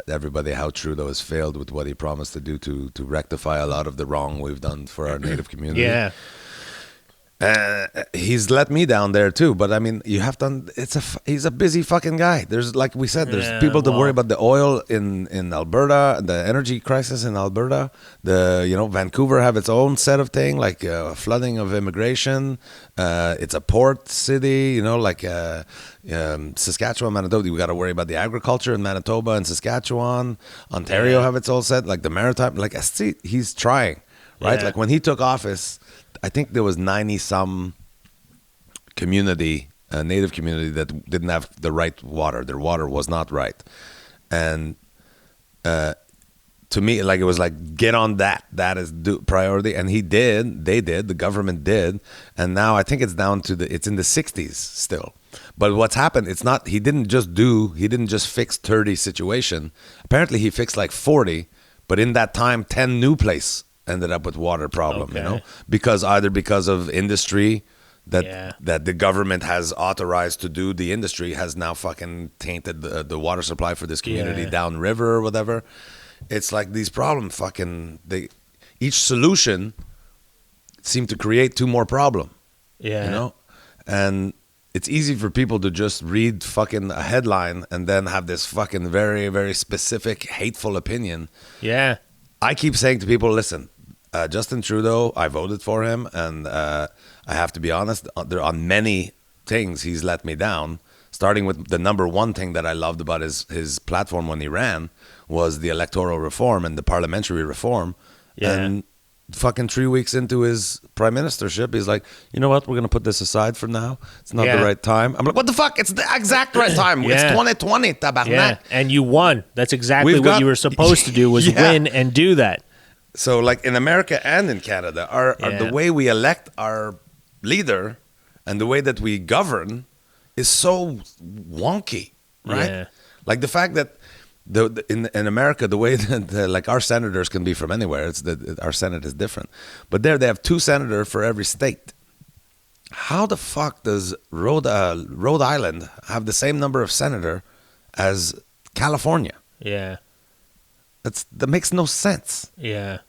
everybody how Trudeau has failed with what he promised to do to rectify a lot of the wrong we've done for our native community. Yeah. He's let me down there too, but I mean, you have to. He's a busy fucking guy. There's, like we said, there's people to worry about the oil in Alberta, the energy crisis in Alberta. Vancouver have its own set of thing, like flooding of immigration. It's a port city, Saskatchewan, Manitoba. We got to worry about the agriculture in Manitoba and Saskatchewan. Ontario have its own set, like the maritime. Like, see, he's trying, right? Like when he took office, I think there was 90-some community, native community, that didn't have the right water. Their water was not right. And to me, like, it was like, get on that. That is priority. And he did. They did. The government did. And now I think it's down to it's in the 60s still. But what's happened, he didn't just fix 30 situation. Apparently he fixed like 40, but in that time, 10 new places ended up with water problem, because of industry that the government has authorized to do. The industry has now fucking tainted the water supply for this community downriver or whatever. It's like these problems each solution seemed to create two more problem. And it's easy for people to just read fucking a headline and then have this fucking very, very specific, hateful opinion. Yeah. I keep saying to people, listen, Justin Trudeau, I voted for him, and I have to be honest, on many things he's let me down, starting with the number one thing that I loved about his platform when he ran was the electoral reform and the parliamentary reform. And fucking 3 weeks into his prime ministership, he's like, you know what, we're going to put this aside for now. It's not the right time. I'm like, what the fuck? It's the exact right time. It's 2020, tabarnak. Yeah, and you won. That's exactly what you were supposed to do, was win and do that. So, like, in America and in Canada, the way we elect our leader and the way that we govern is so wonky, right? Yeah. Like the fact that in America, the way that like our senators can be from anywhere, it's that our Senate is different. But there they have 2 senators for every state. How the fuck does Rhode Island have the same number of senator as California? Yeah. That makes no sense. Yeah.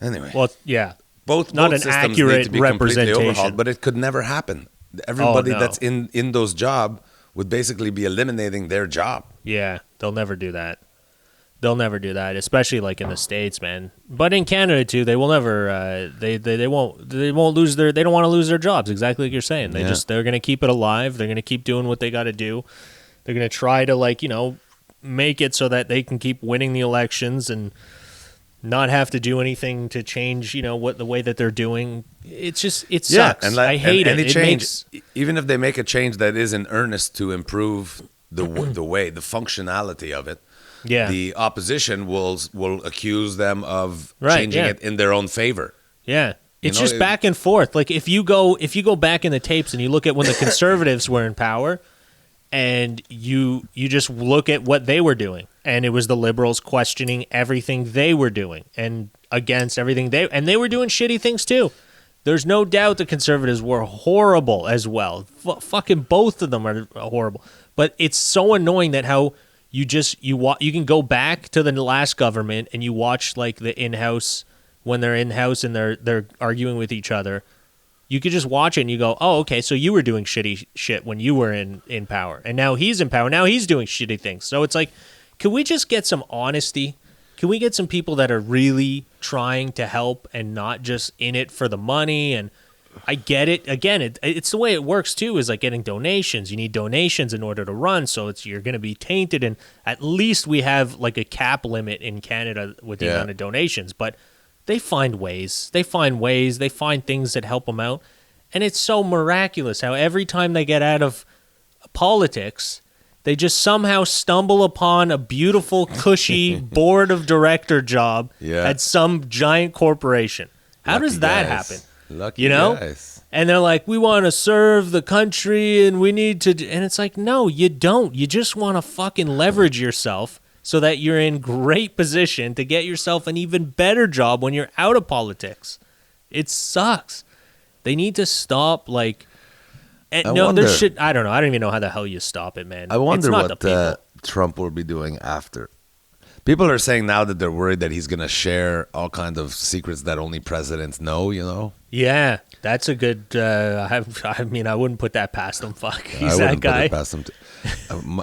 Anyway. Well, yeah. Both not an systems accurate need to be completely representation. overhauled, but it could never happen. Everybody no. that's in those jobs would basically be eliminating their job. Yeah, they'll never do that. They'll never do that, especially like in the States, man. But in Canada too, they will never. They won't lose their. They don't want to lose their jobs. Exactly like you're saying. They're going to keep it alive. They're going to keep doing what they got to do. They're going to try to make it so that they can keep winning the elections and not have to do anything to change, what the way that they're doing. It's just it sucks. And I hate any it. change, even if they make a change that is in earnest to improve the the functionality of it. Yeah. The opposition will accuse them of changing it in their own favor. Yeah. It's just back and forth. Like if you go back in the tapes and you look at when the conservatives were in power and you just look at what they were doing, and it was the liberals questioning everything they were doing and against everything they were doing shitty things too. There's no doubt the conservatives were horrible as well. Fucking both of them are horrible. But it's so annoying that how you can go back to the last government and you watch like the in-house when they're in-house and they're arguing with each other. You could just watch it and you go, oh, okay, so you were doing shitty shit when you were in power. And now he's in power. Now he's doing shitty things. So it's like, can we just get some honesty? Can we get some people that are really trying to help and not just in it for the money? And I get it. Again, it's the way it works too, is like getting donations. You need donations in order to run, so you're going to be tainted. And at least we have like a cap limit in Canada with the amount of donations. But they find ways. They find things that help them out. And it's so miraculous how every time they get out of politics, they just somehow stumble upon a beautiful, cushy board of director job at some giant corporation. How does that happen? Lucky guys. And they're like, we want to serve the country and we need to... And it's like, no, you don't. You just want to fucking leverage yourself so that you're in great position to get yourself an even better job when you're out of politics. It sucks. They need to stop, like... I don't know. I don't even know how the hell you stop it, man. I wonder what Trump will be doing after. People are saying now that they're worried that he's going to share all kinds of secrets that only presidents know, Yeah, that's a good... I wouldn't put that past him. Fuck, he's that guy. Put it past him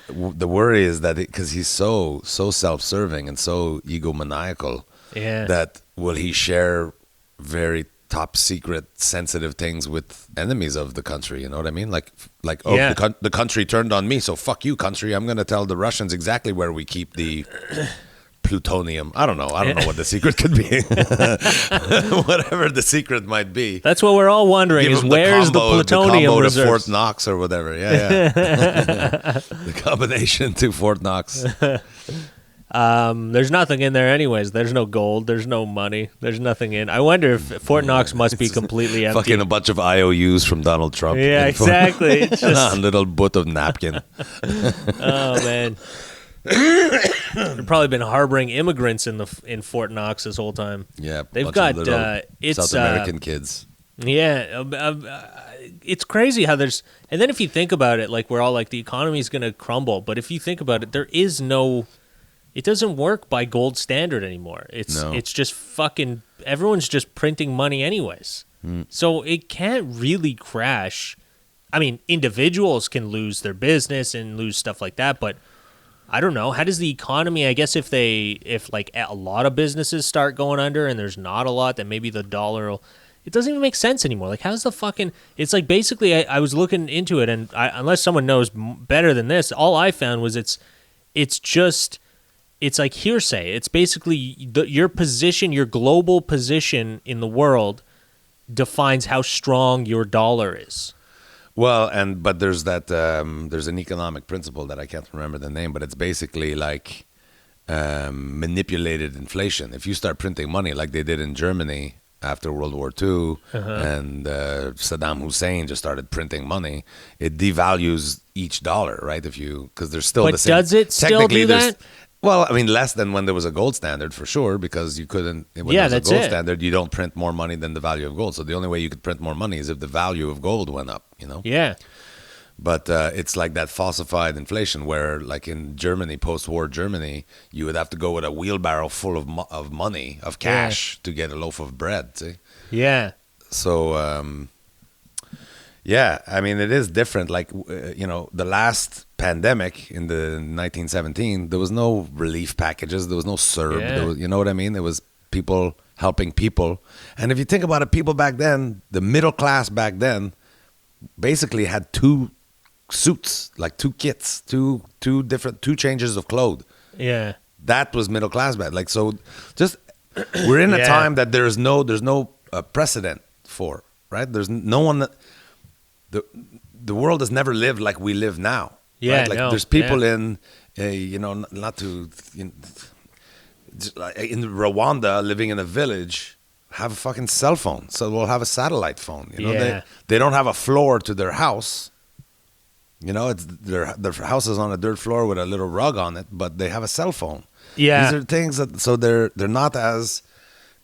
the worry is that because he's so self-serving and so egomaniacal, that will he share very top secret sensitive things with enemies of the country, you know what I mean? The country turned on me, so fuck you, country. I'm going to tell the Russians exactly where we keep the plutonium. I don't know what the secret could be. Whatever the secret might be. That's what we're all wondering, is where's the plutonium reserves? To Fort Knox or whatever. Yeah. The combination to Fort Knox. There's nothing in there anyways. There's no gold. There's no money. There's nothing in. I wonder if Fort Knox must be completely empty. Fucking a bunch of IOUs from Donald Trump. Yeah, exactly. It's just a little butt of napkin. Oh, man. They've probably been harboring immigrants in Fort Knox this whole time. Yeah, they've got South American kids. Yeah, it's crazy how there's. And then if you think about it, like we're all like the economy's going to crumble, but if you think about it, there is no. It doesn't work by gold standard anymore. It's just fucking. Everyone's just printing money anyways, so it can't really crash. I mean, individuals can lose their business and lose stuff like that, but. I don't know. How does the economy, I guess if like a lot of businesses start going under and there's not a lot, then maybe the dollar will, it doesn't even make sense anymore. Like how's the fucking, it's like basically I was looking into it and unless someone knows better than this, all I found was it's like hearsay. It's basically your position, your global position in the world defines how strong your dollar is. Well, but there's that there's an economic principle that I can't remember the name, but it's basically like manipulated inflation. If you start printing money like they did in Germany after World War II, and Saddam Hussein just started printing money, it devalues each dollar, right? Because there's still the same. But does it still do that? Well, I mean, less than when there was a gold standard, for sure, because you couldn't. When there was a gold standard, you don't print more money than the value of gold. So the only way you could print more money is if the value of gold went up, Yeah. But it's like that falsified inflation where, like in Germany, post-war Germany, you would have to go with a wheelbarrow full of money, of cash, to get a loaf of bread, see? Yeah. So, yeah, I mean, it is different. Like, the last pandemic in the 1917, there was no relief packages. There was no CERB. Yeah. You know what I mean? There was people helping people. And if you think about it, people back then, the middle class back then, basically had two suits, like two kits, two changes of clothes. Yeah. That was middle class back. Like, so just, we're in a time that there's no precedent for, right? There's no one that, the world has never lived like we live now. Yeah, right? Like there's people in, not to, just like in Rwanda, living in a village, have a fucking cell phone. So we'll have a satellite phone. They don't have a floor to their house. It's their house is on a dirt floor with a little rug on it, but they have a cell phone. Yeah, these are things that so they're not as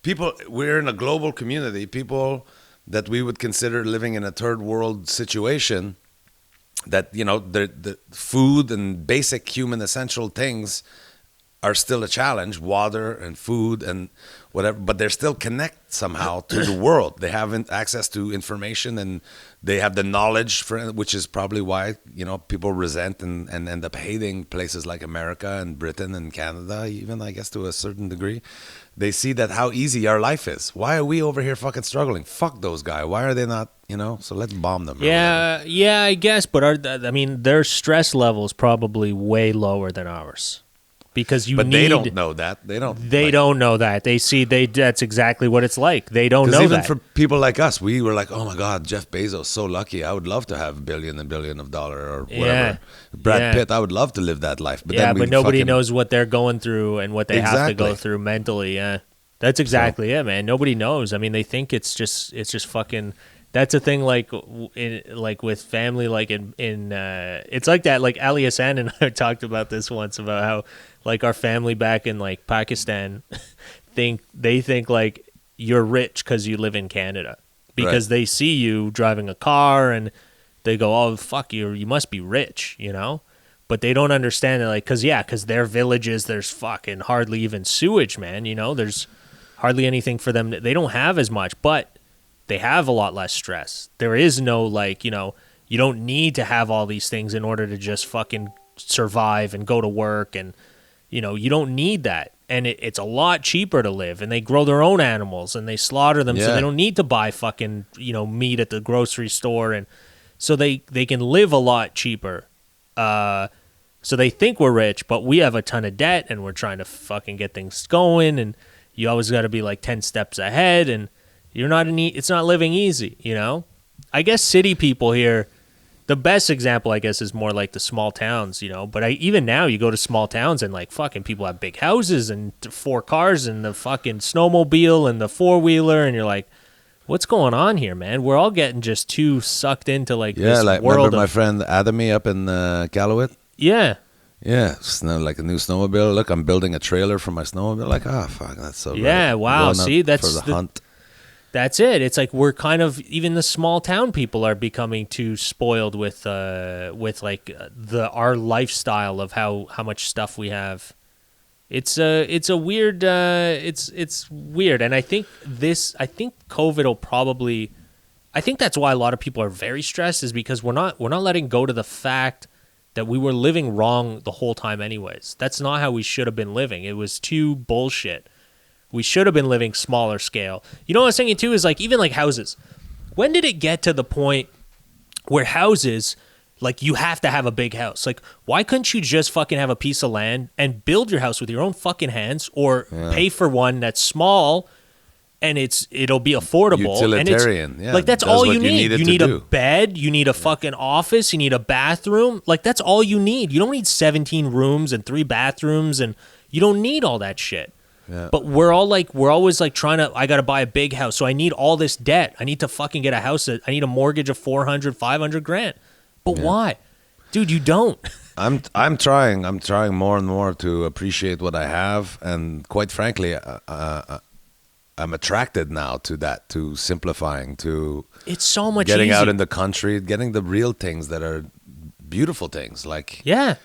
people. We're in a global community. People that we would consider living in a third world situation. That the food and basic human essential things are still a challenge, water and food and whatever, but they're still connect somehow to the world. They have access to information and they have the knowledge, which is probably why, people resent and end up hating places like America and Britain and Canada, even, I guess, to a certain degree. They see that how easy our life is. Why are we over here fucking struggling? Fuck those guys. Why are they not, so let's bomb them. Yeah, I guess, but their stress level is probably way lower than ours. Because they don't know that. They don't know that. They see that's exactly what it's like. They don't know that. Even for people like us, we were like, oh my God, Jeff Bezos, so lucky. I would love to have billion and billion of dollars or whatever. Yeah. Brad Pitt, I would love to live that life. But but nobody knows what they're going through and what they have to go through mentally. Yeah, that's exactly it, man. Nobody knows. I mean, they think it's just fucking. That's a thing, like with family, like in it's like that. Like Ali Hassan and I talked about this once about how like our family back in like Pakistan think like you're rich because you live in Canada because they see you driving a car and they go, oh fuck you must be rich, but they don't understand it, like because their villages there's fucking hardly even sewage, man. There's hardly anything for them. They don't have as much, but they have a lot less stress. There is no you don't need to have all these things in order to just fucking survive and go to work, and you don't need that. And it's a lot cheaper to live, and they grow their own animals and they slaughter them, so they don't need to buy fucking meat at the grocery store, and so they can live a lot cheaper. So they think we're rich, but we have a ton of debt and we're trying to fucking get things going, and you always got to be like 10 steps ahead, and it's not living easy, I guess city people here, the best example, I guess, is more like the small towns, but even now you go to small towns and like fucking people have big houses and 4 cars and the fucking snowmobile and the 4-wheeler, and you're like, what's going on here, man? We're all getting just too sucked into like this world. Remember my friend Adamy up in Callowit? Yeah. Yeah, it's like a new snowmobile. Look, I'm building a trailer for my snowmobile. Like, fuck, that's so great. Yeah, wow. See, that's for the hunt. That's it. It's like we're kind of, even the small town people are becoming too spoiled with like our lifestyle of how much stuff we have. It's a weird it's weird, and I think COVID will probably, I think that's why a lot of people are very stressed, is because we're not letting go to the fact that we were living wrong the whole time anyways. That's not how we should have been living. It was too bullshit. We should have been living smaller scale. You know what I was thinking too is like, even like houses. When did it get to the point where houses, like you have to have a big house? Like, why couldn't you just fucking have a piece of land and build your house with your own fucking hands, or pay for one that's small and it'll be affordable. Utilitarian. And like that's all you need. You need a bed, you need a fucking office, you need a bathroom. Like that's all you need. You don't need 17 rooms and 3 bathrooms, and you don't need all that shit. Yeah. But we're always like trying to, I got to buy a big house. So I need all this debt. I need to fucking get a house. I need a mortgage of 400, 500 grand. But why? Dude, you don't. I'm trying more and more to appreciate what I have. And quite frankly, I'm attracted now to that, to simplifying, to It's so much getting easier. out in the country, getting the real things that are beautiful things, like Yeah.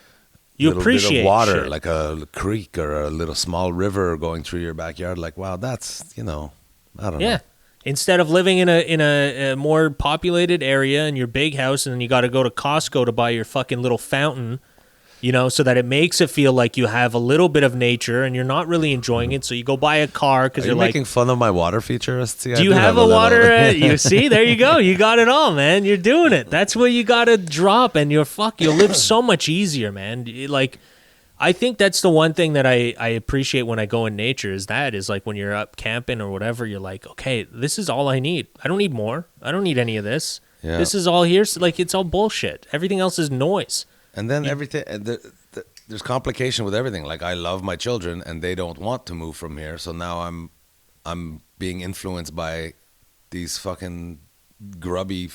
You little appreciate bit of water, shit. like a creek or a little small river going through your backyard. Like, wow, that's, I don't know. Yeah. Instead of living in a more populated area in your big house, and then you got to go to Costco to buy your fucking little fountain, so that it makes it feel like you have a little bit of nature and you're not really enjoying it. So you go buy a car because Are you're you like, making fun of my water feature? See, I do you have a little- water? You see, there you go. You got it all, man. You're doing it. That's what you got to drop, and you'll live so much easier, man. Like, I think that's the one thing that I appreciate when I go in nature is like when you're up camping or whatever, you're like, okay, this is all I need. I don't need more. I don't need any of this. Yeah. This is all here. So, like, it's all bullshit. Everything else is noise. And then everything, there's complication with everything. Like, I love my children, and they don't want to move from here. So now I'm being influenced by these fucking grubby,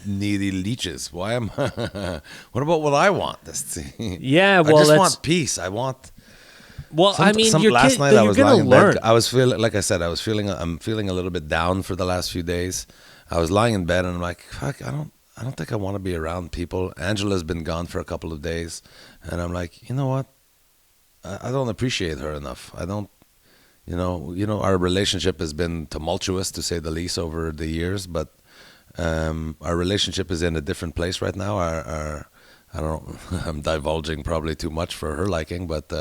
needy leeches. Why am? What about what I want? Yeah, well, I just that's want peace. I want. well. I mean, your last kid, night I you're was gonna lying in learn. bed. I was feeling, like I said, I'm feeling a little bit down for the last few days. I was lying in bed and I'm like, fuck, I don't think I want to be around people. Angela's been gone for a couple of days, and I'm like, you know what? I don't appreciate her enough. I don't. Our relationship has been tumultuous, to say the least, over the years, but our relationship is in a different place right now. I don't. I'm divulging probably too much for her liking, but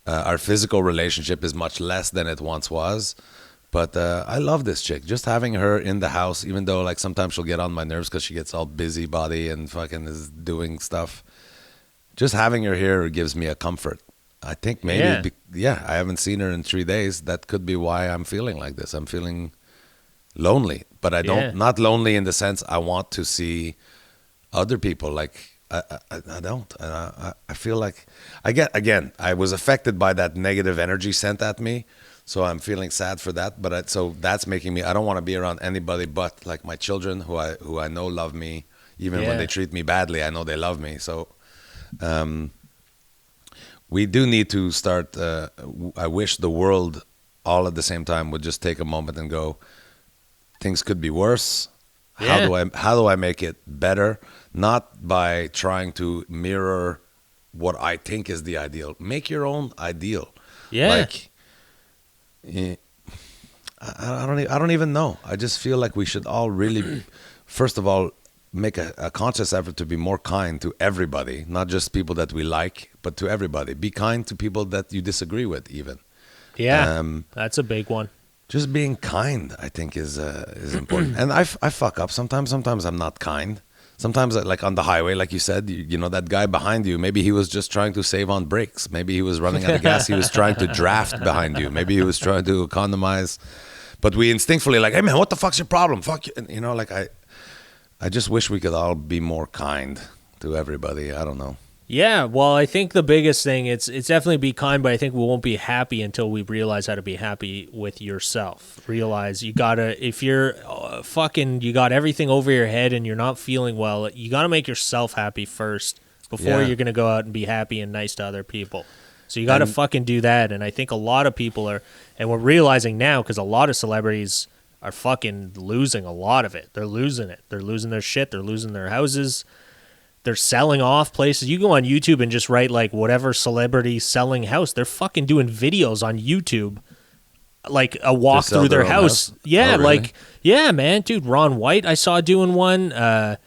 our physical relationship is much less than it once was. But I love this chick. Just having her in the house, even though like sometimes she'll get on my nerves because she gets all busybody and fucking is doing stuff. Just having her here gives me a comfort. I think maybe, I haven't seen her in 3 days. That could be why I'm feeling like this. I'm feeling lonely, but I don't, not lonely in the sense I want to see other people. Like I don't. I feel like I was affected by that negative energy sent at me. So I'm feeling sad for that, but so that's making me. I don't want to be around anybody but like my children, who I know love me, even when they treat me badly. I know they love me. So, we do need to start. I wish the world all at the same time would just take a moment and go, things could be worse. Yeah. How do I make it better? Not by trying to mirror what I think is the ideal. Make your own ideal. Yeah. Like. I don't even know. I just feel like we should all really, first of all, make a conscious effort to be more kind to everybody, not just people that we like, but to everybody. Be kind to people that you disagree with, even. Yeah, that's a big one. Just being kind, I think, is important. And I fuck up sometimes. Sometimes I'm not kind. Sometimes, like on the highway, like you said, you know, that guy behind you, maybe he was just trying to save on brakes. Maybe he was running out of gas. He was trying to draft behind you. Maybe he was trying to economize. But we instinctively like, hey, man, what the fuck's your problem? Fuck you. You know, like I just wish we could all be more kind to everybody. I don't know. Yeah, well, I think the biggest thing, it's definitely be kind, but I think we won't be happy until we realize how to be happy with yourself. Realize you gotta, if you're you got everything over your head and you're not feeling well, you gotta make yourself happy first before you're gonna go out and be happy and nice to other people. So you gotta fucking do that, and I think a lot of people are, and we're realizing now, because a lot of celebrities are fucking losing a lot of it. They're losing it. They're losing their shit. They're losing their houses. They're selling off places. You go on YouTube and just write like whatever celebrity selling house. They're fucking doing videos on YouTube, like a walk through their house. Yeah, oh, really? like yeah, man, dude. Ron White, I saw doing one.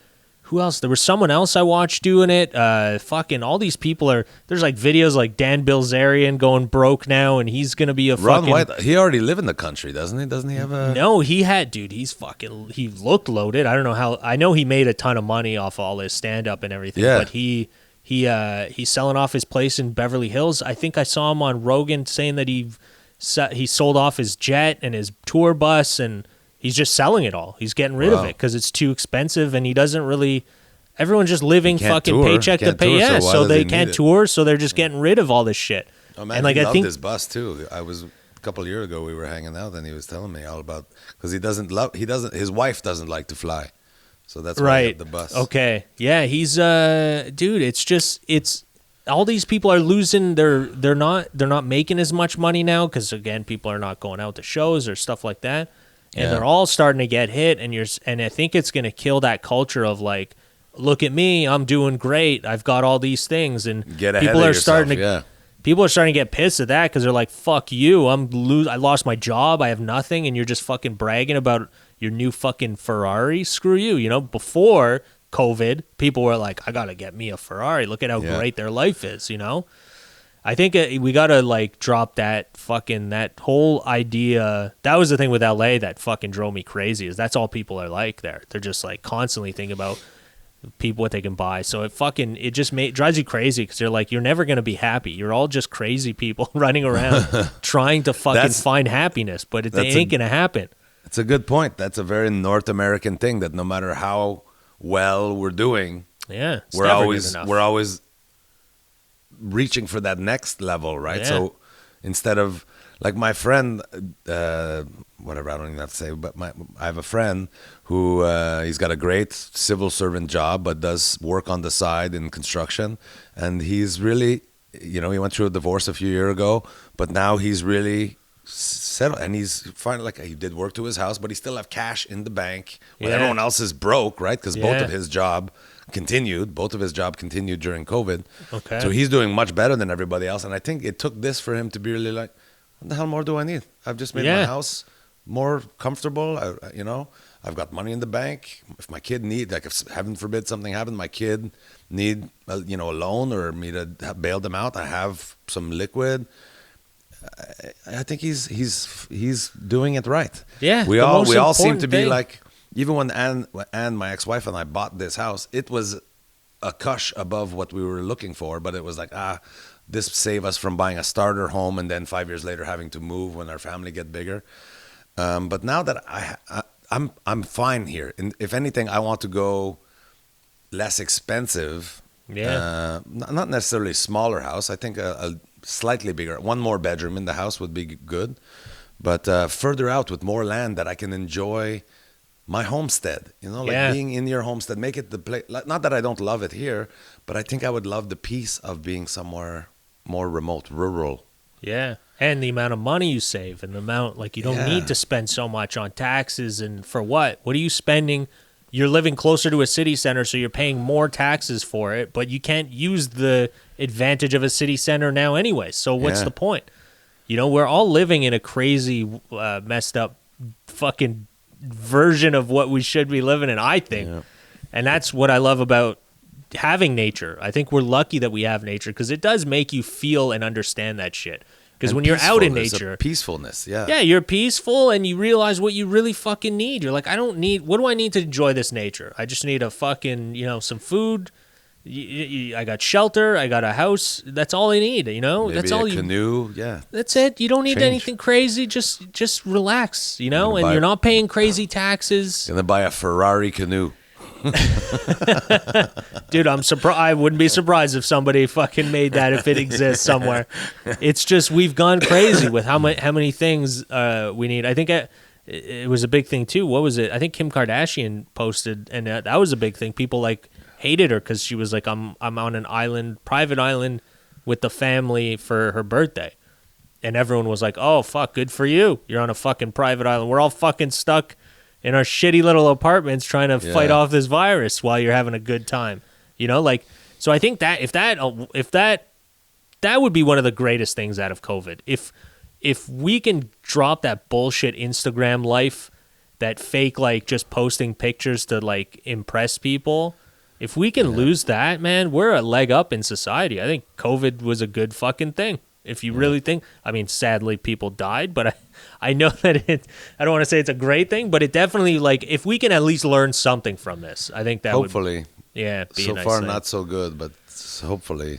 Who else? There was someone else I watched doing it. Fucking all these people are. There's like videos like Dan Bilzerian going broke now, and he's gonna be a Ron fucking. White, he already live in the country, doesn't he? Doesn't he have a? No, he had, dude. He's fucking. He looked loaded. I don't know how. I know he made a ton of money off all his stand up and everything. Yeah. But he's selling off his place in Beverly Hills. I think I saw him on Rogan saying that he sold off his jet and his tour bus, and he's just selling it all. He's getting rid of it because it's too expensive, and he doesn't really. Everyone's just living fucking paycheck to pay. Yeah, so they can't tour, so they're just getting rid of all this shit. Oh man, And like he I loved think his bus too. I was a couple of years ago. We were hanging out, and he was telling me all about because his wife doesn't like to fly, so that's why he had the bus. Okay. Yeah, he's dude, it's all these people are losing they're not making as much money now cuz again, people are not going out to shows or stuff like that. And they're all starting to get hit and I think it's going to kill that culture of like, look at me, I'm doing great. I've got all these things and Get ahead of yourself, people are starting to get pissed at that because they're like, fuck you, I lost my job, I have nothing, and you're just fucking bragging about your new fucking Ferrari. Screw you. You know, before COVID, people were like, I gotta get me a Ferrari. Look at how great their life is, you know? I think we gotta like drop that whole idea. That was the thing with LA that fucking drove me crazy, is that's all people are like there. They're just like constantly thinking about people, what they can buy. So it just drives you crazy because you're like, you're never going to be happy. You're all just crazy people running around trying to fucking find happiness, but it ain't going to happen. It's a good point. That's a very North American thing, that no matter how well we're doing, we're always reaching for that next level, right? Yeah. So instead of, like my friend, whatever, I don't even have to say, but I have a friend who he's got a great civil servant job, but does work on the side in construction. And he's really, he went through a divorce a few years ago, but now he's really settled. And he's finally, like, he did work to his house, but he still have cash in the bank when everyone else is broke, right? Because both of his job continued during COVID. Okay. So he's doing much better than everybody else. And I think it took this for him to be really like, what the hell more do I need? I've just made my house more comfortable. I've got money in the bank. If my kid if heaven forbid something happened, my kid need a loan or me to bail them out, I have some liquid. I think he's doing it right. Yeah. We all seem to be like, even when Anne, my ex-wife, and I bought this house, it was a cush above what we were looking for, but it was like, this save us from buying a starter home and then 5 years later having to move when our family get bigger. But now that I'm fine here. And if anything, I want to go less expensive. Yeah. Not necessarily smaller house. I think a slightly bigger, one more bedroom in the house would be good. But further out with more land that I can enjoy my homestead, being in your homestead, make it the place. Not that I don't love it here, but I think I would love the peace of being somewhere more remote, rural. Yeah. And the amount of money you save and the amount, like, you don't need to spend so much on taxes. And for what? What are you spending? You're living closer to a city center, so you're paying more taxes for it, but you can't use the advantage of a city center now anyway. So what's the point? We're all living in a crazy, messed up fucking version of what we should be living in, I think. Yeah. And that's what I love about having nature. I think we're lucky that we have nature because it does make you feel and understand that shit. Because when you're out in nature, peacefulness, you're peaceful and you realize what you really fucking need. You're like, what do I need to enjoy this nature? I just need a fucking, some food. I got shelter. I got a house. That's all I need. Maybe that's all a canoe. Yeah, that's it. You don't need anything crazy. Just relax. And you're not paying crazy taxes. Gonna buy a Ferrari canoe. Dude, I'm surprised. I wouldn't be surprised if somebody fucking made that, if it exists somewhere. It's just, we've gone crazy with how many things we need. I think it was a big thing too. What was it? I think Kim Kardashian posted, and that was a big thing. People like hated her because she was like, I'm on an island, private island, with the family for her birthday, and everyone was like, oh fuck, good for you. You're on a fucking private island. We're all fucking stuck in our shitty little apartments trying to fight off this virus while you're having a good time. So I think that if that would be one of the greatest things out of COVID. If we can drop that bullshit Instagram life, that fake, like, just posting pictures to, like, impress people, if we can lose that, man, we're a leg up in society. I think COVID was a good fucking thing. If you really think, sadly people died, but I know that I don't want to say it's a great thing, but it definitely, like, if we can at least learn something from this, I think that hopefully, be a so nice far thing. Not so good, but hopefully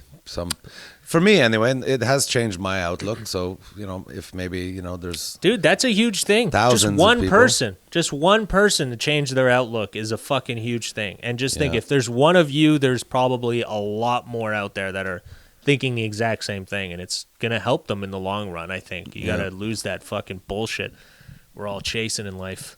for me anyway, it has changed my outlook. So, if maybe, there's... Dude, that's a huge thing. Just one person to change their outlook is a fucking huge thing. And just think, if there's one of you, there's probably a lot more out there that are thinking the exact same thing, and it's gonna help them in the long run. I think you gotta lose that fucking bullshit we're all chasing in life.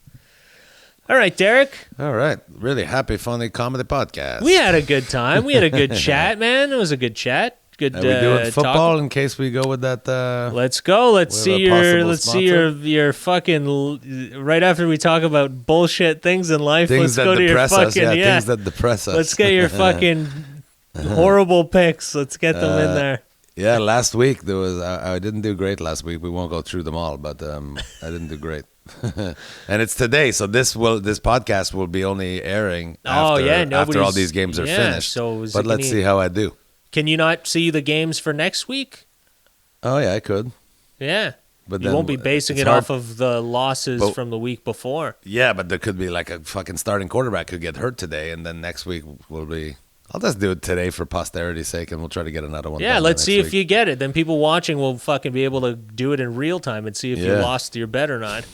All right, Derek. All right. Really happy, funny comedy podcast. We had a good time. We had a good chat, man. It was a good chat. Good. Are we doing football talk. in case we go with that? Let's go. Let's see your fucking. Right after we talk about bullshit things in life, things let's go to your fucking things that depress us. Let's get your fucking horrible picks. Let's get them in there. Yeah, last week there was. I didn't do great last week. We won't go through them all, but I didn't do great. And it's today, so this podcast will be only airing after all these games are finished. But let's see how I do. Can you not see the games for next week? Oh yeah, I could. Yeah, but you won't be basing it off of the losses from the week before. Yeah, but there could be like a fucking starting quarterback could get hurt today, and then next week will be. I'll just do it today for posterity's sake, and we'll try to get another one. Yeah, let's see if you get it. Then people watching will fucking be able to do it in real time and see if you lost your bet or not.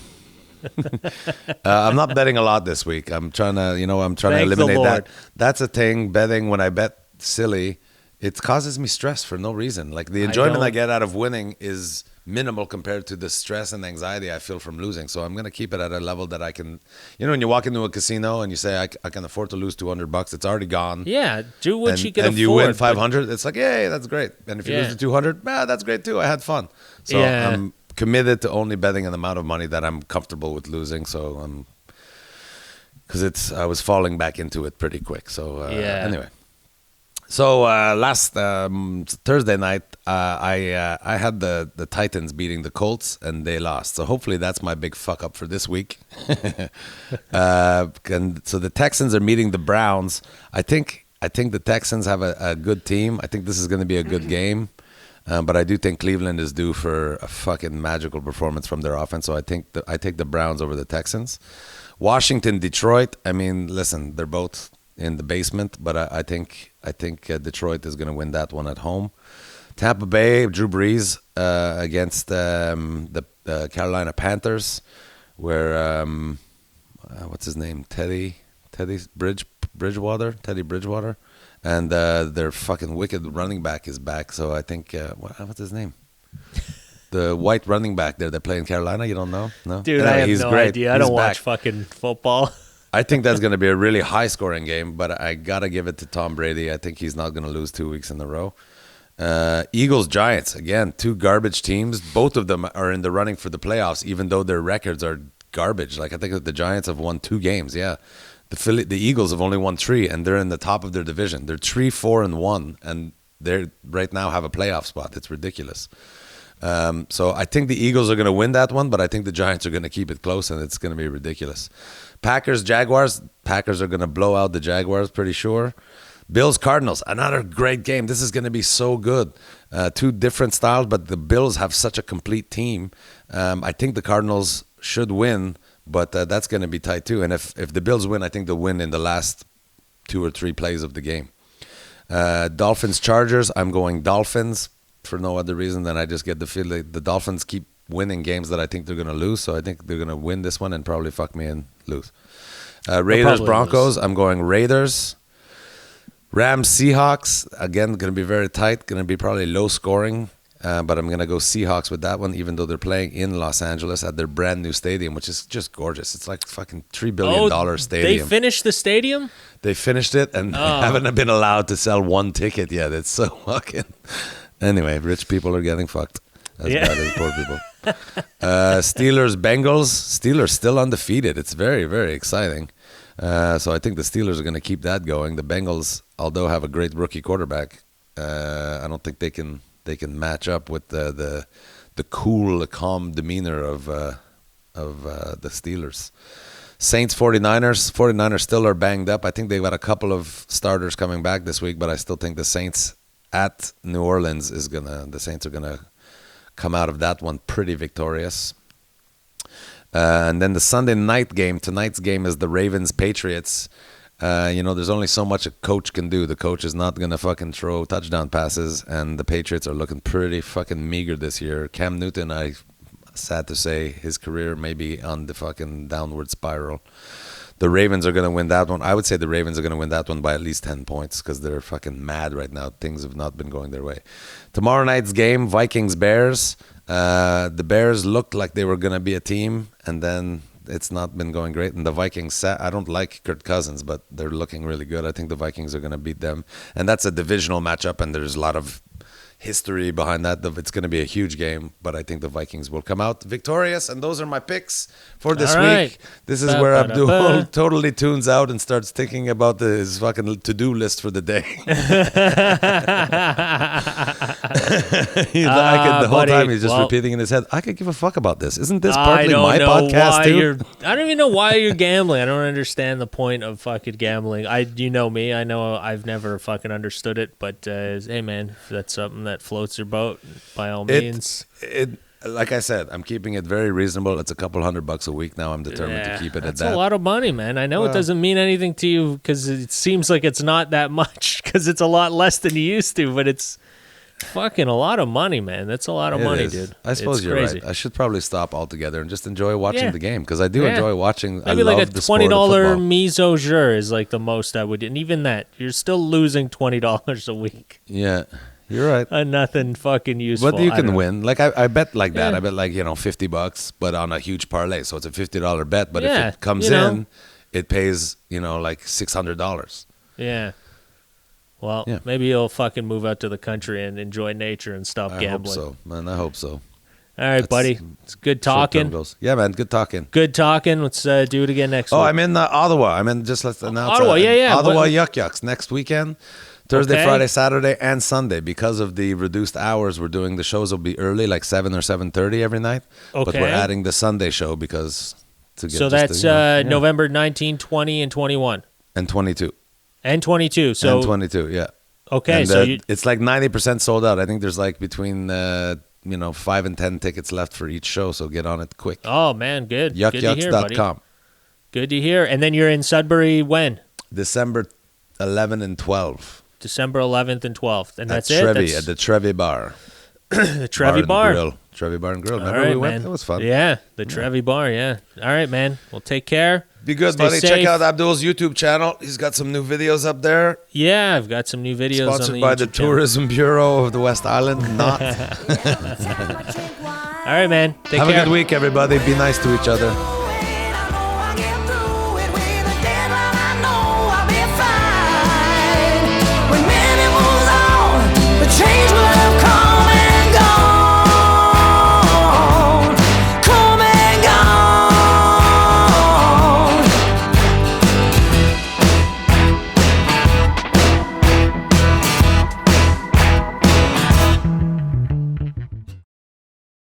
I'm not betting a lot this week. I'm trying to eliminate that. That's a thing. Betting, when I bet silly, it causes me stress for no reason. Like the enjoyment I get out of winning is minimal compared to the stress and anxiety I feel from losing. So I'm going to keep it at a level that I can, when you walk into a casino and you say, I can afford to lose $200, it's already gone. Yeah, do what you can afford. And you win 500, it's like, yay, that's great. And if you lose the 200, that's great too. I had fun. So I'm committed to only betting an amount of money that I'm comfortable with losing. So because I was falling back into it pretty quick. So anyway. So last Thursday night, I had the Titans beating the Colts, and they lost. So hopefully that's my big fuck up for this week. And so the Texans are meeting the Browns. I think the Texans have a good team. I think this is going to be a good game. But I do think Cleveland is due for a fucking magical performance from their offense. So I take the Browns over the Texans. Washington, Detroit. I mean, listen, they're both in the basement, but I think Detroit is going to win that one at home. Tampa Bay, Drew Brees against the Carolina Panthers, where what's his name, Teddy Bridgewater, and their fucking wicked running back is back. So I think what's his name? The white running back there that play in Carolina. You don't know? No, dude, I have no idea. I don't watch fucking football. I think that's going to be a really high-scoring game, but I got to give it to Tom Brady. I think he's not going to lose 2 weeks in a row. Eagles, Giants, again, two garbage teams. Both of them are in the running for the playoffs, even though their records are garbage. Like, I think that the Giants have won 2 games, yeah. The Eagles have only won 3, and they're in the top of their division. They're 3-4-1, and they right now have a playoff spot. It's ridiculous. So I think the Eagles are going to win that one, but I think the Giants are going to keep it close, and it's going to be ridiculous. Packers, Jaguars. Packers are going to blow out the Jaguars, pretty sure. Bills, Cardinals. Another great game. This is going to be so good. 2 different styles, but the Bills have such a complete team. I think the Cardinals should win, but that's going to be tight too. And if the Bills win, I think they'll win in the last 2 or 3 plays of the game. Dolphins, Chargers. I'm going Dolphins for no other reason than I just get the feeling the Dolphins keep winning games that I think they're going to lose. So I think they're going to win this one and probably fuck me and lose. Raiders, Broncos. I'm going Raiders. Rams, Seahawks. Again, going to be very tight. Going to be probably low scoring. But I'm going to go Seahawks with that one, even though they're playing in Los Angeles at their brand new stadium, which is just gorgeous. It's like fucking $3 billion stadium. They finished the stadium? They finished it and haven't been allowed to sell 1 ticket yet. It's so fucking... Anyway, rich people are getting fucked as bad as poor people. Steelers, Bengals. Steelers still undefeated. It's very, very exciting. So I think the Steelers are going to keep that going. The Bengals, although have a great rookie quarterback, I don't think they can match up with the cool, calm demeanor of the Steelers. Saints, 49ers. 49ers still are banged up. I think they've got a couple of starters coming back this week, but I still think the Saints at New Orleans the Saints are gonna come out of that one pretty victorious. And then the Sunday night game, tonight's game is the Ravens-Patriots. There's only so much a coach can do. The coach is not gonna fucking throw touchdown passes, and the Patriots are looking pretty fucking meager this year. Cam Newton, sad to say, his career may be on the fucking downward spiral. The Ravens are going to win that one. I would say the Ravens are going to win that one by at least 10 points because they're fucking mad right now. Things have not been going their way. Tomorrow night's game, Vikings-Bears. The Bears looked like they were going to be a team, and then it's not been going great. And the Vikings, I don't like Kirk Cousins, but they're looking really good. I think the Vikings are going to beat them. And that's a divisional matchup, and there's a lot of history behind that. It's going to be a huge game, but I think the Vikings will come out victorious, and those are my picks for this week. This is where Abdul totally tunes out and starts thinking about his fucking to-do list for the day. The whole time he's just repeating in his head, I could give a fuck about this. Isn't this partly my podcast too? I don't even know why you're gambling. I don't understand the point of fucking gambling. You know me. I know I've never fucking understood it, but hey man, if that's something that floats your boat, by all means. Like I said, I'm keeping it very reasonable. It's a couple $100 a week now. I'm determined to keep it at that. That's a lot of money, man. I know it doesn't mean anything to you because it seems like it's not that much because it's a lot less than you used to, but it's fucking a lot of money, man. That's a lot of money, dude. I suppose you're right. I should probably stop altogether and just enjoy watching the game because I do enjoy watching. Maybe like a $20 mise au jeu is like the most I would, and even that, you're still losing $20 a week. Yeah. You're right. Nothing fucking useful. But you can win. Like I bet like that. I bet like, $50, but on a huge parlay. So it's a $50 bet. But if it comes in, it pays, like $600. Yeah. Well, maybe you'll fucking move out to the country and enjoy nature and stop gambling. I hope so, man. I hope so. All right, buddy. It's good talking. Yeah, man. Good talking. Good talking. Let's do it again next week. I'm in Ottawa. Let's announce Ottawa, Ottawa YukYuks next weekend. Thursday, Friday, Saturday, and Sunday. Because of the reduced hours we're doing, the shows will be early, like 7 or 7:30 every night. Okay. But we're adding the Sunday show because so that's November 19, 20, and 21. And 22. And 22. So and 22, yeah. Okay, and, it's like 90% sold out. I think there's like between 5 and 10 tickets left for each show, so get on it quick. Oh man, good. YukYuks.com. Good to hear. And then you're in Sudbury when? December 11 and 12. December 11th and 12th. And that's Trevi, at the Trevi Bar. The Trevi Bar. Trevi Bar and Grill. Remember we went? That was fun. Yeah, the Trevi Bar, yeah. All right, man. Well, take care. Be good, buddy. Safe. Check out Abdul's YouTube channel. He's got some new videos up there. Yeah, I've got some new videos Sponsored by the Tourism Bureau of the West Island. Not. All right, man. Take care. Have a good week, everybody. Be nice to each other.